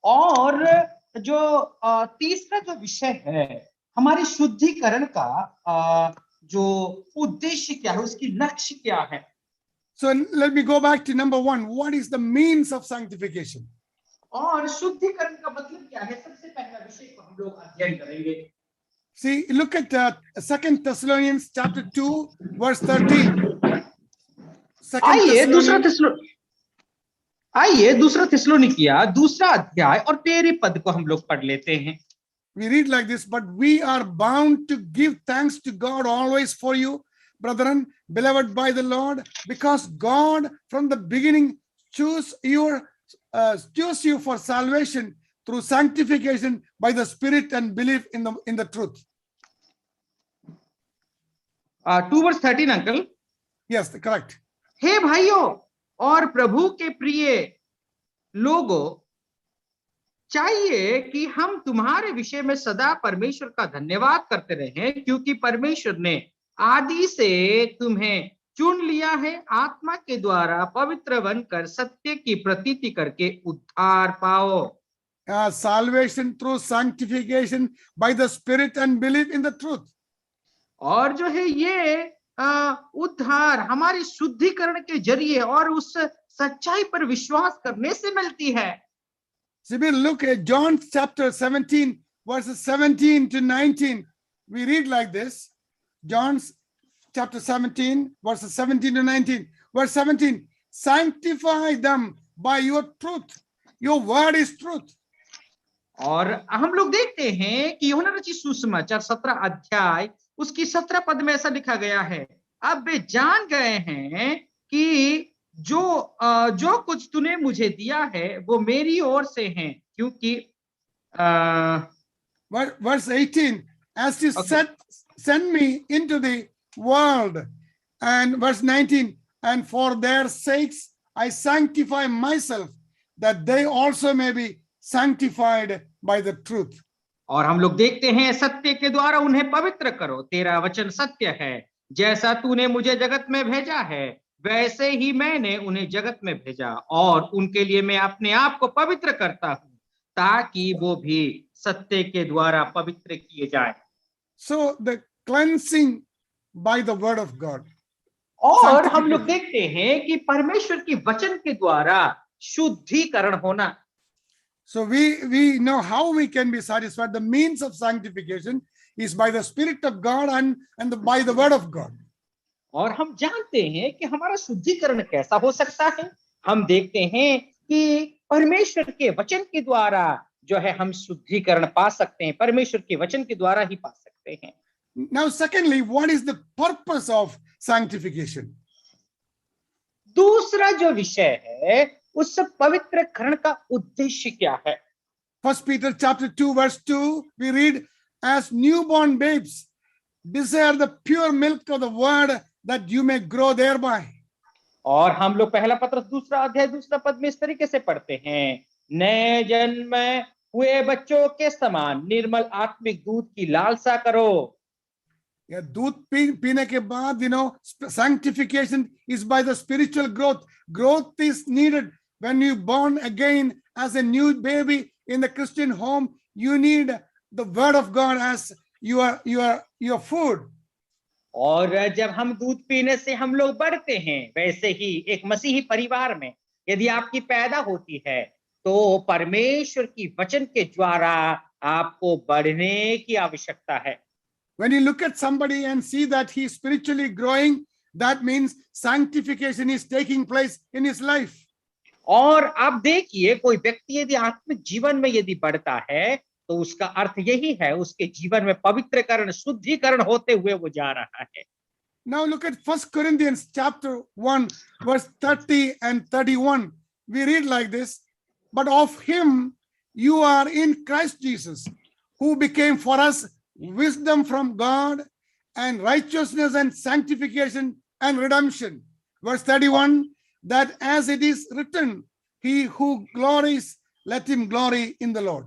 और जो तीसरा जो विषय है हमारी शुद्धिकरण का जो उद्देश्य क्या है, उसकी लक्ष्य क्या है। So let me go back to number one. What is the means of sanctification? और शुद्धिकरण का मतलब क्या है, सबसे पहला विषय को हम लोग अध्ययन करेंगे। See, look at 2 Thessalonians chapter 2 verse 13. आइए दूसरा थिस्सलुनीकिया दूसरा अध्याय और 13 पद को हम लोग पढ़ लेते हैं। We read like this, but we are bound to give thanks to God always for you, brethren, beloved by the Lord, because God from the beginning chose you for salvation through sanctification by the Spirit and belief in the truth. 2 verse 13 uncle. Yes, correct. हे भाइयों और प्रभु के प्रिय लोगों, चाहिए कि हम तुम्हारे विषय में सदा परमेश्वर का धन्यवाद करते रहें, क्योंकि परमेश्वर ने आदि से तुम्हें चुन लिया है आत्मा के द्वारा पवित्र बनकर सत्य की प्रतीति करके उद्धार पाओ। Salvation through sanctification by the Spirit and belief in the truth. और जो है ये उद्धार हमारी शुद्धिकरण के जरिए और उस सच्चाई पर विश्वास करने से मिलती है। So we look at John chapter 17 verses 17 to 19. We read like this. John chapter 17 verses 17 to 19. Verse 17, sanctify them by your truth. Your word is truth. और हम लोग देखते हैं कि यूहन्ना रचित सुसमाचार 17 अध्याय उसकी 17 पद में ऐसा लिखा गया है, अब वे जान गए हैं कि जो कुछ तूने मुझे दिया है वो मेरी ओर से है, क्योंकि verse 18, as you send me into the world, and verse 19, and for their sakes I sanctify myself, that they also may be sanctified by the truth. और हम लोग देखते हैं सत्य के द्वारा उन्हें पवित्र करो, तेरा वचन सत्य है, जैसा तूने मुझे जगत में भेजा है वैसे ही मैंने उन्हें जगत में भेजा, और उनके लिए मैं अपने आप को पवित्र करता हूं ताकि वो भी सत्य के द्वारा पवित्र किए जाए। So the cleansing by the word of God. और हम लोग देखते हैं कि परमेश्वर की वचन के द्वारा शुद्धिकरण होना। So we know how we can be satisfied. The means of sanctification is by the Spirit of God and by the word of God. और हम जानते हैं कि हमारा शुद्धिकरण कैसा हो सकता है। हम देखते हैं कि परमेश्वर के वचन के द्वारा जो है हम शुद्धिकरण पा सकते हैं, परमेश्वर के वचन के द्वारा ही पा सकते हैं। Now secondly, what is the purpose of sanctification? दूसरा जो विषय है उस पवित्रकरण का उद्देश्य क्या है। 1 Peter chapter 2 verse 2, we read, as newborn babes desire the pure milk of the word that you may grow thereby. और हम लोग पहला पत्रस दूसरा अध्याय दूसरा पद में इस तरीके से पढ़ते हैं, नए जन्म हुए बच्चों के समान निर्मल आत्मिक दूध की लालसा करो। या दूध पीने के बाद sanctification is by the spiritual growth. Growth is needed when you born again as a new baby in the Christian home. You need the word of God as your food. और जब हम दूध पीने से हम लोग बढ़ते हैं, वैसे ही एक मसीही परिवार में यदि आपकी पैदा होती है, तो परमेश्वर की वचन के द्वारा आपको बढ़ने की आवश्यकता है। When you look at somebody and see that he is spiritually growing, that means sanctification is taking place in his life. और आप देखिए, कोई व्यक्ति यदि आत्मिक जीवन में यदि बढ़ता है, तो उसका अर्थ यही है, उसके जीवन में पवित्रकरण, शुद्धिकरण होते हुए वो जा रहा है। Now look at 1 Corinthians chapter 1, verse 30 and 31. We read like this, but of him you are in Christ Jesus, who became for us wisdom from God and righteousness and sanctification and redemption. Verse 31, that as it is written, he who glories, let him glory in the Lord.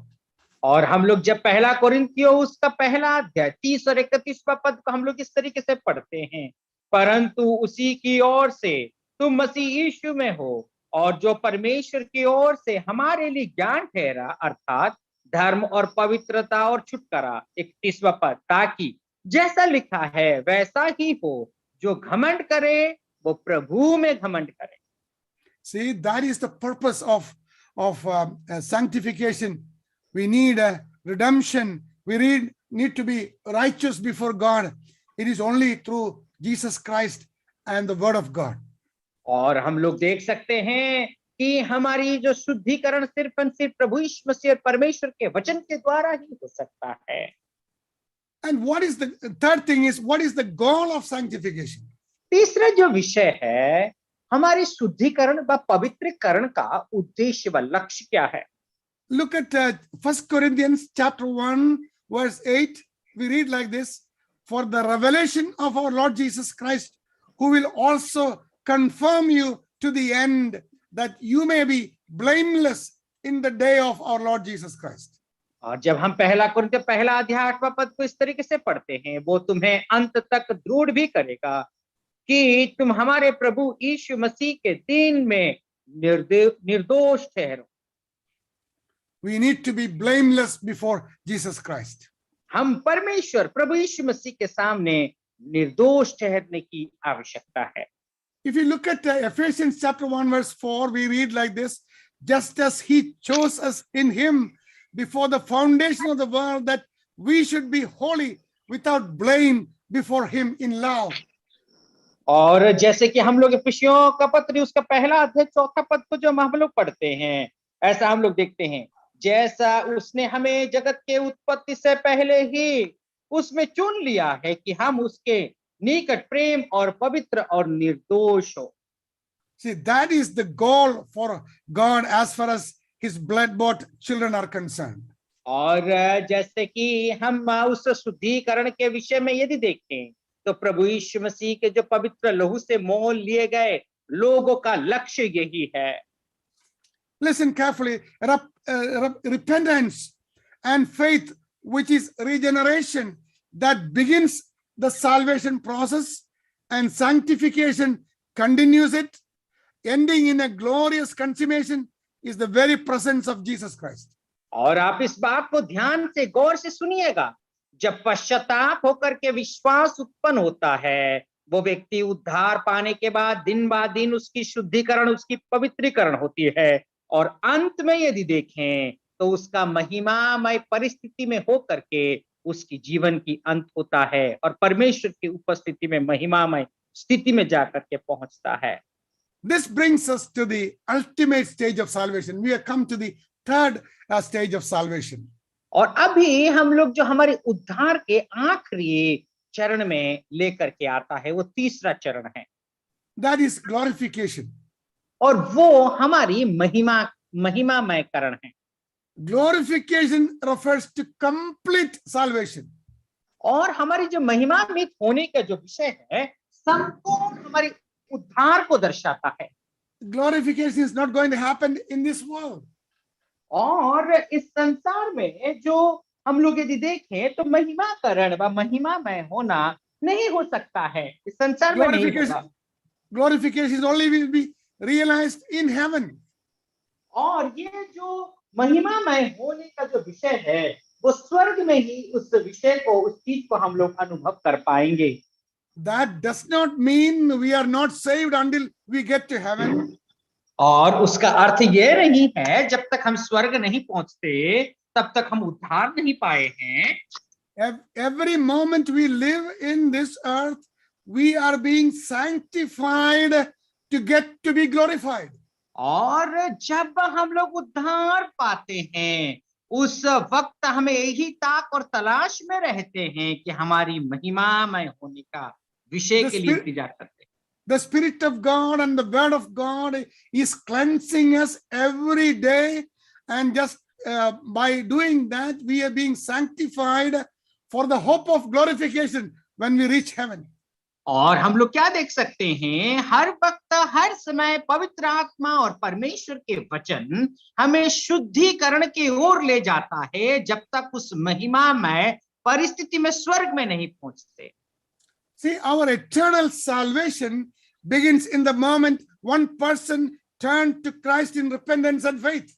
और हम लोग जब पहला कोरिन्थियों उसका पहला अध्याय 30 और 31वां पद को हम लोग इस तरीके से पढ़ते हैं, परंतु उसी की ओर से तुम मसीह यीशु में हो, और जो परमेश्वर की ओर से हमारे लिए ज्ञान ठहरा, अर्थात धर्म और पवित्रता और छुटकारा। 31वां पद, ताकि जैसा लिखा है वैसा ही हो, जो घमंड करे वो प्रभु में घमंड करे। See, that is the purpose of sanctification. We need a redemption. We need to be righteous before God. It is only through Jesus Christ and the word of God. और हम लोग देख सकते हैं कि हमारी जो शुद्धिकरण सिर्फ और सिर्फ प्रभु यीशु मसीह और परमेश्वर के वचन के द्वारा ही हो सकता है। And what is the third thing is, what is the goal of sanctification? तीसरा जो विषय है, हमारे शुद्धिकरण व पवित्रीकरण का उद्देश्य व लक्ष्य क्या है? Look at 1 Corinthians chapter 1, verse 8. We read like this, for the revelation of our Lord Jesus Christ, who will also confirm you to the end, that you may be blameless in the day of our Lord Jesus Christ. और जब हम पहला कुरिन्थियों पहला अध्याय 8वां पद को इस तरीके से पढ़ते हैं, वो तुम्हें अंत तक दृढ़ भी करेगा कि तुम हमारे प्रभु यीशु मसीह के दिन में निर्दोष ठहरो। We need to be blameless before Jesus Christ. हम परमेश्वर प्रभु यीशु मसीह के सामने निर्दोष ठहरने की आवश्यकता है। If you look at Ephesians chapter 1, verse 4, we read like this, just as he chose us in him before the foundation of the world, that we should be holy without blame before him in love. और जैसे कि हम लोग इफिसियों का पत्र उसका पहला अध्याय 4वां पद को जो हम लोग पढ़ते हैं, ऐसा हम लोग देखते हैं, जैसा उसने हमें जगत के उत्पत्ति से पहले ही उसमें चुन लिया है कि हम उसके निकट प्रेम और पवित्र और निर्दोष हो। See, that is the goal for God as far as his blood-bought children are concerned. और जैसे कि हम उस शुद्धिकरण के विषय में यदि देखें, तो प्रभु यीशु मसीह के जो पवित्र लहू से मोल लिए गए लोगों का लक्ष्य यही है। Listen carefully. Repentance and faith, which is regeneration, that begins the salvation process, and sanctification continues it, ending in a glorious consummation, is the very presence of Jesus Christ. और आप इस बात को ध्यान से गौर से सुनिएगा, जब पश्चाताप होकर के विश्वास उत्पन्न होता है, वो व्यक्ति उद्धार पाने के बाद दिन ब दिन उसकी शुद्धिकरण, उसकी पवित्रीकरण होती है, और अंत में यदि देखें तो उसका महिमामय परिस्थिति में होकर के उसकी जीवन की अंत होता है और परमेश्वर की उपस्थिति में महिमामय स्थिति में जाकर के पहुंचता है। This brings us to the ultimate stage of salvation. We have come to the third stage of salvation. और अभी हम लोग जो हमारे उद्धार के आखिरी चरण में लेकर के आता है, वो तीसरा चरण है। That is glorification. और वो हमारी महिमामयकरण है। Glorification refers to complete salvation. और हमारी जो महिमान्वित होने का जो विषय है, संपूर्ण हमारे उद्धार को दर्शाता है। Glorification is not going to happen in this world. और इस संसार में जो हम लोग यदि देखें तो महिमाकरण व महिमामय होना नहीं हो सकता है, इस संसार में नहीं होगा। Glorification only will be realized in heaven. और ये जो महिमामय होने का जो विषय है, वो स्वर्ग में ही उस विषय को, उस चीज को हम लोग अनुभव कर पाएंगे। That does not mean we are not saved until we get to heaven. और उसका अर्थ ये नहीं है जब तक हम स्वर्ग नहीं पहुंचते तब तक हम उद्धार नहीं पाए हैं। Every moment we live in this earth, we are being sanctified to get to be glorified. और जब हम लोग उद्धार पाते हैं उस वक्त हमें यही ताक और तलाश में रहते हैं कि हमारी महिमामय होने का विषय के लिए इंतजार करते हैं। The Spirit of God and the Word of God is cleansing us every day, and just by doing that, we are being sanctified for the hope of glorification when we reach heaven. और हम लोग क्या देख सकते हैं, हर वक्त हर समय पवित्र आत्मा और परमेश्वर के वचन हमें शुद्धिकरण की ओर ले जाता है जब तक उस महिमामय परिस्थिति में स्वर्ग में नहीं पहुंचते। See, our eternal salvation begins in the moment one person turned to Christ in repentance and faith.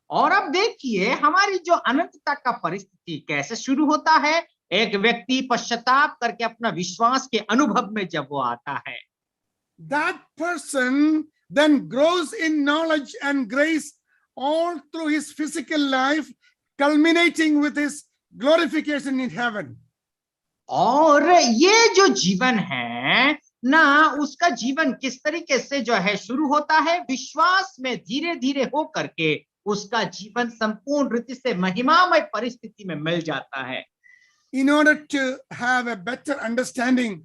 और अब देखिए हमारी जो अनंतता का परिस्थिति कैसे शुरू होता है, एक व्यक्ति पश्चाताप करके अपना विश्वास के अनुभव में जब वो आता है, that person then grows in knowledge and grace all through his physical life, culminating with his glorification in heaven. और ये जो जीवन है ना, उसका जीवन किस तरीके से जो है शुरू होता है, विश्वास में धीरे धीरे हो करके उसका जीवन संपूर्ण रीति से महिमामय परिस्थिति में मिल जाता है। In order to have a better understanding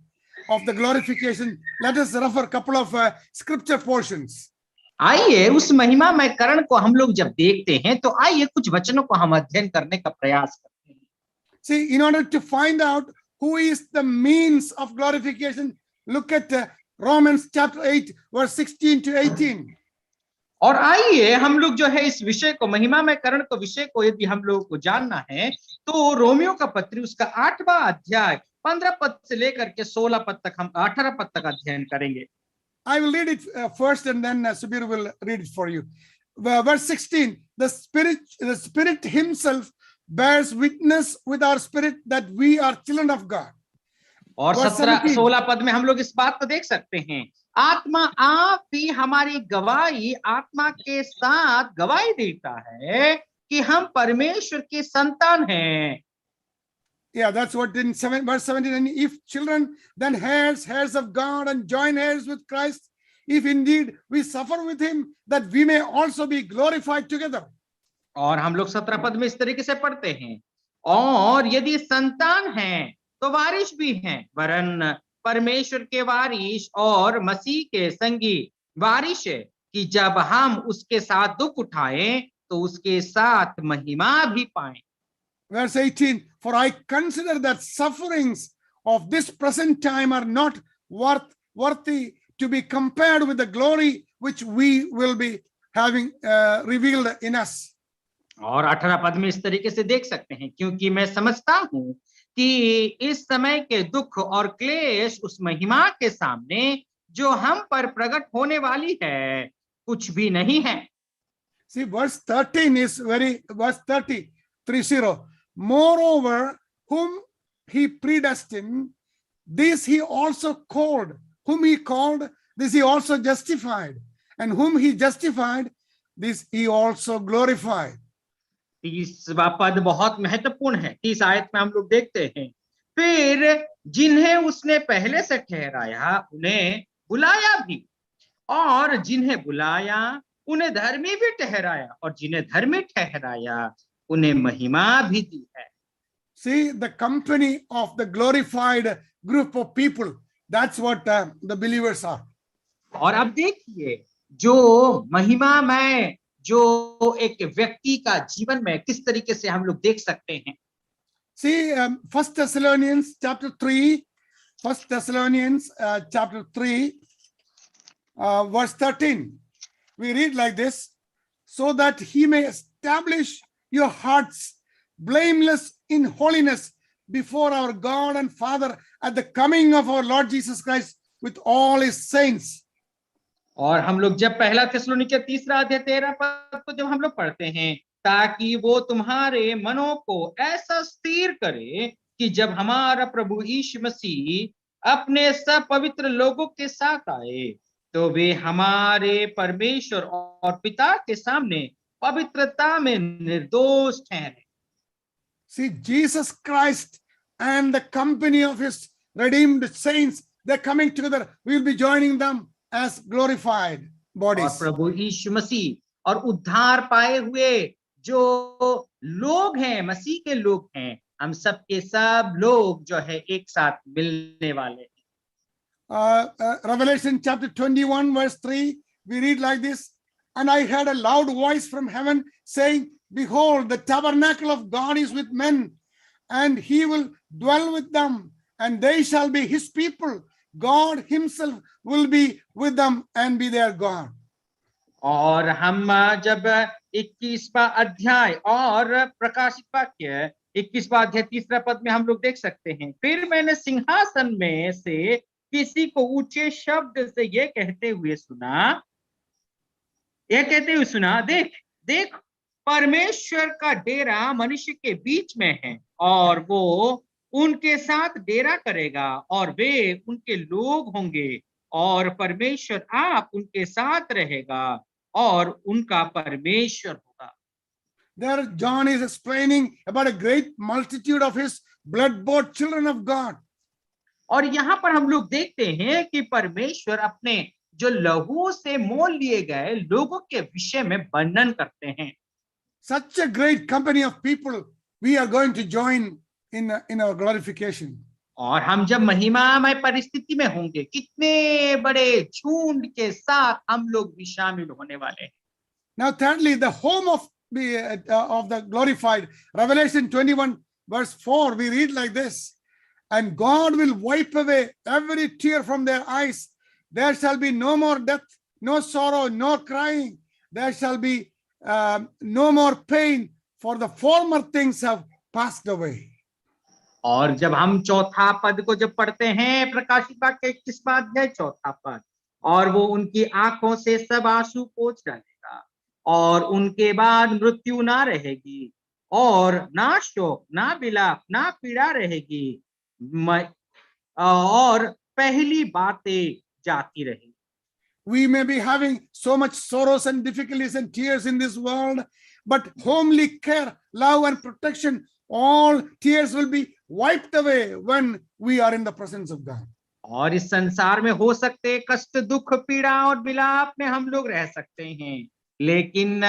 of the glorification, let us refer a couple of scripture portions. आइए उस महिमामय करण को हम लोग जब देखते हैं तो आइए कुछ वचनों को हम अध्ययन करने का प्रयास करते हैं। See, in order to find out who is the means of glorification, look at Romans chapter 8, verse 16 to 18. और आइए हम लोग जो है इस विषय को, महिमामय करण को विषय को यदि हम लोगों को जानना है तो रोमियो का पत्री उसका 8वां अध्याय 15 पद से लेकर के 16 पद तक, हम 18 पद तक अध्ययन करेंगे। I will read it first and then Subir will read it for you. Verse 16, the Spirit himself bears witness with our spirit that we are children of God. और 16 पद में हम लोग इस बात को देख सकते हैं, आत्मा आप भी हमारी गवाही आत्मा के साथ गवाही देता है कि हम परमेश्वर के संतान हैं। Yeah, that's what in verse 17, and if children, then heirs of God and joint heirs with Christ, if indeed we suffer with him, that we may also be glorified together. और हम लोग 17 पद में इस तरीके से पढ़ते हैं, और यदि संतान हैं तो वारिश भी हैं, वरन परमेश्वर के वारिश और मसीह के संगी वारिश है कि जब हम उसके साथ दुख उठाएं तो उसके साथ महिमा भी पाएं। Verse 18, for I consider that sufferings of this present time are not worthy to be compared with the glory which we will be having revealed in us. और 18 पद में इस तरीके से देख सकते हैं, क्योंकि मैं समझता हूं कि इस समय के दुख और क्लेश उस महिमा के सामने जो हम पर प्रकट होने वाली है कुछ भी नहीं है। See, verse 13 is verse 30. Moreover, whom he predestined, this he also called. Whom he called, this he also justified. And whom he justified, this he also glorified. 30वां पद बहुत महत्वपूर्ण है। 30 आयत में हम लोग देखते हैं, फिर जिन्हें उसने पहले से ठहराया उन्हें बुलाया भी, और जिन्हें बुलाया उन्हें धर्मी भी ठहराया, और जिन्हें धर्मी ठहराया उन्हें महिमा भी दी है। See, the company of the glorified group of people, that's what the believers are. और अब देखिए जो महिमामय जो एक व्यक्ति का जीवन में किस तरीके से हम लोग देख सकते हैं। See, 1 Thessalonians chapter 3, chapter 3, verse 13. We read like this, so that he may establish your hearts blameless in holiness before our God and Father at the coming of our Lord Jesus Christ with all his saints. और हम लोग जब पहला थिस्सलुनीके 3 अध्याय 13 पद को जब हम लोग पढ़ते हैं, ताकि वो तुम्हारे मनों को ऐसा स्थिर करे कि जब हमारा प्रभु यीशु मसीह अपने सब पवित्र लोगों के साथ आए, तो वे हमारे परमेश्वर और पिता के सामने पवित्रता में निर्दोष ठहरे। See, Jesus Christ and the company of his redeemed saints, they're coming together. We'll be joining them as glorified और bodies. प्रभु यीशु मसीह और उद्धार पाए हुए जो लोग हैं, मसीह के लोग हैं, हम सब के सब लोग जो है एक साथ मिलने वाले हैं। Revelation chapter 21 verse 3, we read like this, and I heard a loud voice from heaven saying, behold, the tabernacle of God is with men, and he will dwell with them, and they shall be his people. God himself will be with them and be their God. और हम जब 21वां अध्याय और प्रकाशित वाक्य 21वां अध्याय 3रा पद में हम लोग देख सकते हैं, फिर मैंने सिंहासन में से किसी को ऊंचे शब्द से यह कहते हुए सुना, देख देख, परमेश्वर का डेरा मनुष्य के बीच में है, और वो उनके साथ डेरा करेगा, और वे उनके लोग होंगे, और परमेश्वर आप उनके साथ रहेगा, और उनका परमेश्वर होगा। There John is explaining about a great multitude of his blood-bought children of God. और यहाँ पर हम लोग देखते हैं कि परमेश्वर अपने जो लहू से मोल लिए गए लोगों के विषय में वर्णन करते हैं। Such a great company of people we are going to join in our glorification. और हम जब महिमामय परिस्थिति में होंगे, कितने बड़े झुंड के साथ हम लोग भी शामिल होने वाले हैं। Now thirdly, the home of the glorified, Revelation 21 verse 4, we read like this, and God will wipe away every tear from their eyes. There shall be no more death, no sorrow, no crying. There shall be no more pain, for the former things have passed away. और जब हम चौथा पद को जब पढ़ते हैं, प्रकाशित वाक्य 21वां अध्याय चौथा पद, और वो उनकी आंखों से सब आंसू पोंछ डालेगा, और उनके बाद मृत्यु ना रहेगी, और ना शोक, ना विलाप, ना पीड़ा रहेगी, और पहली बातें जाती रहेगी। We may be having so much sorrows and difficulties and tears in this world, but homely care, love and protection, all tears will be wiped away when we are in the presence of God. और इस संसार में हो सकते कष्ट, दुख, पीड़ा और विलाप में हम लोग रह सकते हैं, लेकिन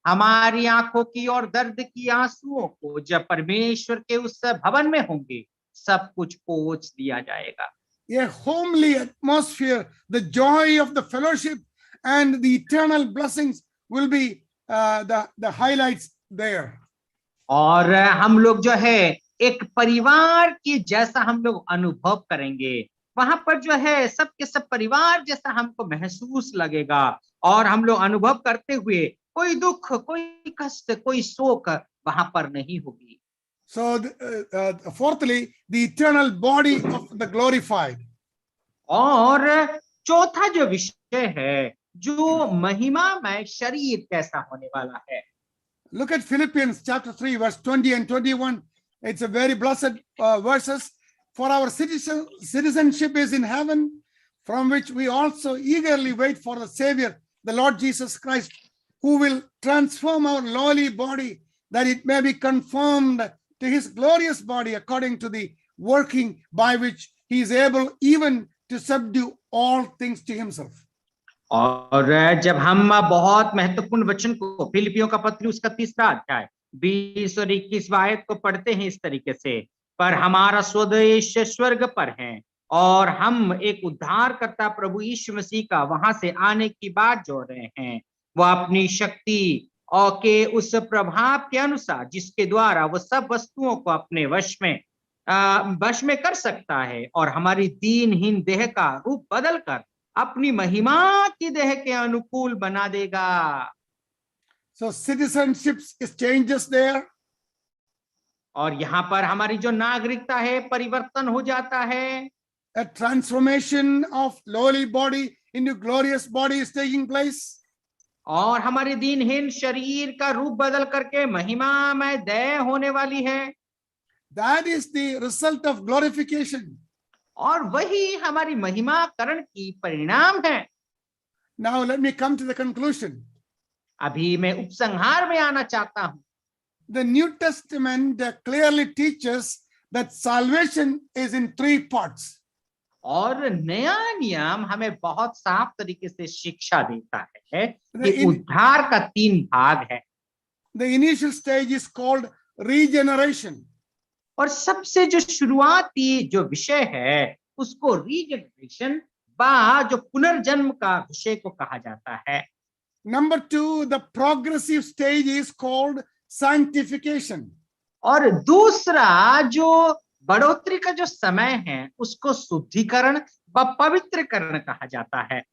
हमारी आंखों की और दर्द की आंसुओं को जब परमेश्वर के उस भवन में होंगे, सब कुछ पोंछ दिया जाएगा। A homely atmosphere, the joy of the fellowship and the eternal blessings will be the highlights there. और हम लोग जो है एक परिवार की जैसा हम लोग अनुभव करेंगे, वहां पर जो है सबके सब परिवार जैसा हमको महसूस लगेगा, और हम लोग अनुभव करते हुए कोई दुख, कोई कष्ट, कोई शोक वहां पर नहीं होगी। So fourthly, the eternal body of the glorified. और चौथा जो विषय है, जो महिमामय शरीर कैसा होने वाला है। Look at Philippians chapter 3 verse 20 and 21. It's a very blessed verses. For our citizenship is in heaven, from which we also eagerly wait for the Savior, the Lord Jesus Christ, who will transform our lowly body, that it may be conformed to his glorious body, according to the working by which he is able even to subdue all things to himself. और जब हम बहुत महत्वपूर्ण वचन को फिलिपियों का पत्र उसका 3रा अध्याय 20 और 21 आयत को पढ़ते हैं इस तरीके से, पर हमारा स्वदेश स्वर्ग पर है, और हम एक उद्धारकर्ता प्रभु यीशु मसीह का वहां से आने की बात जोड़ रहे हैं। वह अपनी शक्ति और के उस प्रभाव के अनुसार जिसके द्वारा वो सब वस्तुओं को अपने वश में कर सकता है, और हमारी दीनहीन देह का रूप बदल कर अपनी महिमा की देह के अनुकूल बना देगा। So citizenship is changes there. और यहाँ पर हमारी जो नागरिकता है परिवर्तन हो जाता है। A transformation of lowly body into glorious body is taking place. और हमारे दीनहीन शरीर का रूप बदल करके महिमामय देह होने वाली है। That is the result of glorification. और वही हमारी महिमाकरण की परिणाम है। Now let me come to the conclusion. अभी मैं उपसंहार में आना चाहता हूं। The New Testament clearly teaches that salvation is in three parts. और नया नियम हमें बहुत साफ तरीके से शिक्षा देता है कि In- उद्धार का 3 भाग है। The initial stage is called regeneration. और सबसे जो शुरुआती जो विषय है उसको रीजनरेशन जो पुनर्जन्म का विषय को कहा जाता है। Number 2, the progressive stage is called sanctification. और दूसरा जो बढ़ोतरी का जो समय है उसको शुद्धिकरण व पवित्रकरण कहा जाता है।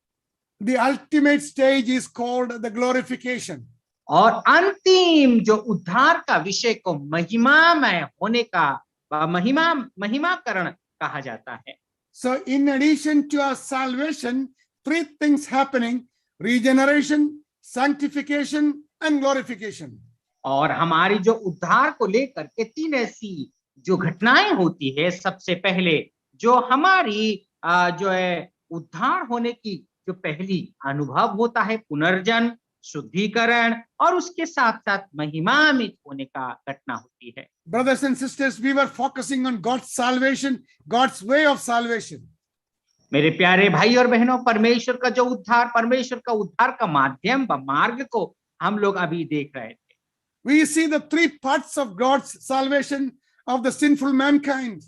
The ultimate stage is called the glorification. और अंतिम जो उद्धार का विषय को महिमामय होने का व महिमाकरण कहा जाता है। So in addition to our salvation, three things happening: regeneration, sanctification, and glorification. और हमारी जो उद्धार को लेकर के 3 ऐसी जो घटनाएं होती है। सबसे पहले जो हमारी जो है उद्धार होने की जो पहली अनुभव होता है पुनर्जन्म, शुद्धिकरण और उसके साथ साथ महिमान्वित होने का घटना होती है। Brothers and sisters, we were focusing on God's salvation, God's way of salvation. मेरे प्यारे भाई और बहनों, परमेश्वर का जो उद्धार, परमेश्वर का उद्धार का माध्यम व मार्ग को हम लोग अभी देख रहे थे। We see the three parts of God's salvation of the sinful mankind.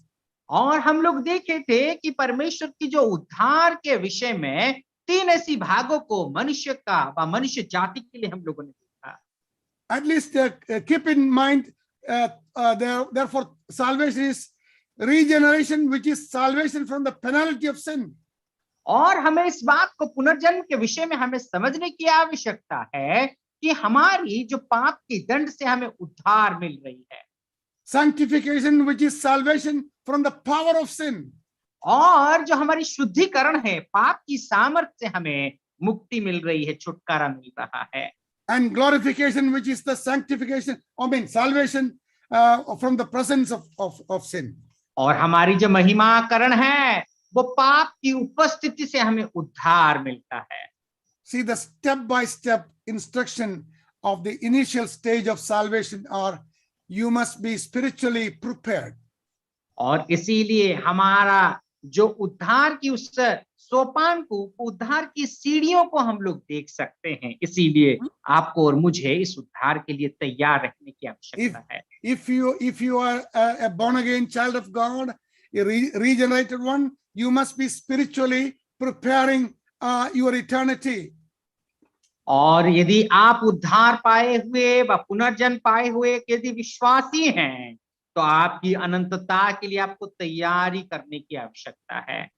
और हम लोग देखे थे कि परमेश्वर की जो उद्धार के विषय में 3 ऐसी भागों को मनुष्य का व मनुष्य जाति के लिए हम लोगों ने देखा। At least keep in mind, therefore, salvation is regeneration, which is salvation from the penalty of sin. और हमें इस बात को पुनर्जन्म के विषय में हमें समझने की आवश्यकता है कि हमारी जो पाप के दंड से हमें उद्धार मिल रही है। Sanctification, which is salvation from the power of sin. और जो हमारी शुद्धिकरण है, पाप की सामर्थ्य से हमें मुक्ति मिल रही है, छुटकारा मिल रहा है। And glorification, which is the sanctification, salvation from the presence of sin. और हमारी जो महिमाकरण है वो पाप की उपस्थिति से हमें उद्धार मिलता है। See, the step-by-step instruction of the initial stage of salvation are you must be spiritually prepared. और इसीलिए हमारा जो उद्धार की उस सोपान को, उद्धार की सीढ़ियों को हम लोग देख सकते हैं। इसीलिए आपको और मुझे इस उद्धार के लिए तैयार रहने की आवश्यकता है। If you are a born again child of God, a regenerated one, you must be spiritually preparing your eternity. और यदि आप उद्धार पाए हुए व पुनर्जन्म पाए हुए यदि विश्वासी हैं तो आपकी अनंतता के लिए आपको तैयारी करने की आवश्यकता है।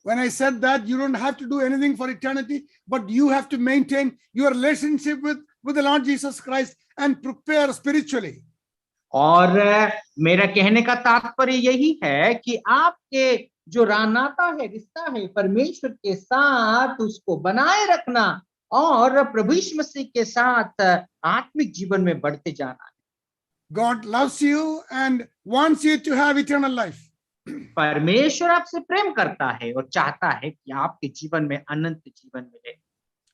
When I said that, you don't have to do anything for eternity, but you have to maintain your relationship with the Lord Jesus Christ and prepare spiritually. और मेरा कहने का तात्पर्य यही है कि आपके जो नाता है, रिश्ता है परमेश्वर के साथ, उसको बनाए रखना और प्रभु यीशु मसीह के साथ आत्मिक जीवन में बढ़ते जाना। God loves you and wants you to have eternal life. परमेश्वर आपसे प्रेम करता है और चाहता है कि आपके जीवन में अनंत जीवन मिले।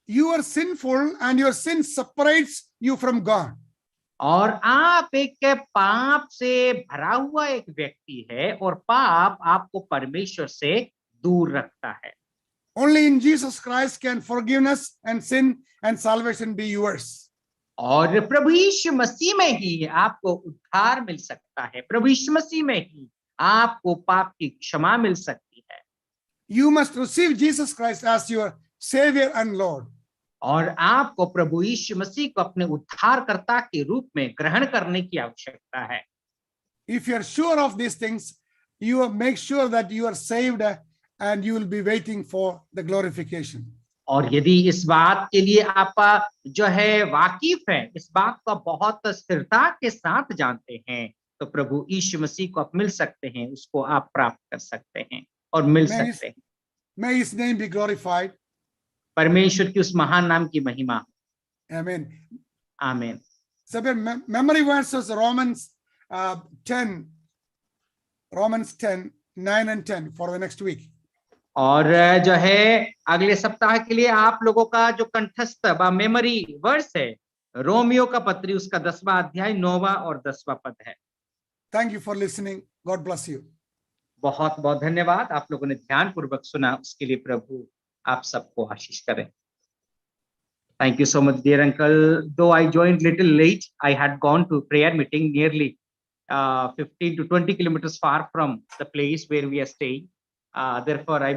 You are sinful and your sin separates you from God. और आप एक पाप से भरा हुआ एक व्यक्ति है और पाप आपको परमेश्वर से दूर रखता है। Only in Jesus Christ can forgiveness and sin and salvation be yours. और प्रभु यीशु मसीह में ही आपको उद्धार मिल सकता है। प्रभु यीशु मसीह में ही आपको पाप की क्षमा मिल सकती है। You must receive Jesus Christ as your Savior and Lord. और आपको प्रभु यीशु मसीह को अपने उद्धारकर्ता के रूप में ग्रहण करने की आवश्यकता है। If you are sure of these things, you make sure that you are saved and you will be waiting for the glorification. और यदि इस बात के लिए आप जो है वाकिफ है, इस बात को बहुत स्थिरता के साथ जानते हैं, तो प्रभु यीशु मसीह को आप मिल सकते हैं, उसको आप प्राप्त कर सकते हैं और मिल सकते हैं। May his name be glorified. परमेश्वर की उस महान नाम की महिमा। Amen. आमीन। So memory verses Romans 10, 9 and 10 for the next week. और जो है अगले सप्ताह के लिए आप लोगों का जो कंठस्थ मेमोरी वर्स है रोमियो का पत्री उसका 10वां अध्याय 9वां और 10वां पद है। Thank you for listening. God bless you. बहुत बहुत धन्यवाद, आप लोगों ने ध्यान पूर्वक सुना, उसके लिए प्रभु आप सबको आशीष करें। Thank you so much, dear uncle. Though I joined little late, I had gone to prayer meeting nearly 15 to 20 kilometers far from the place where we are staying. Therefore, I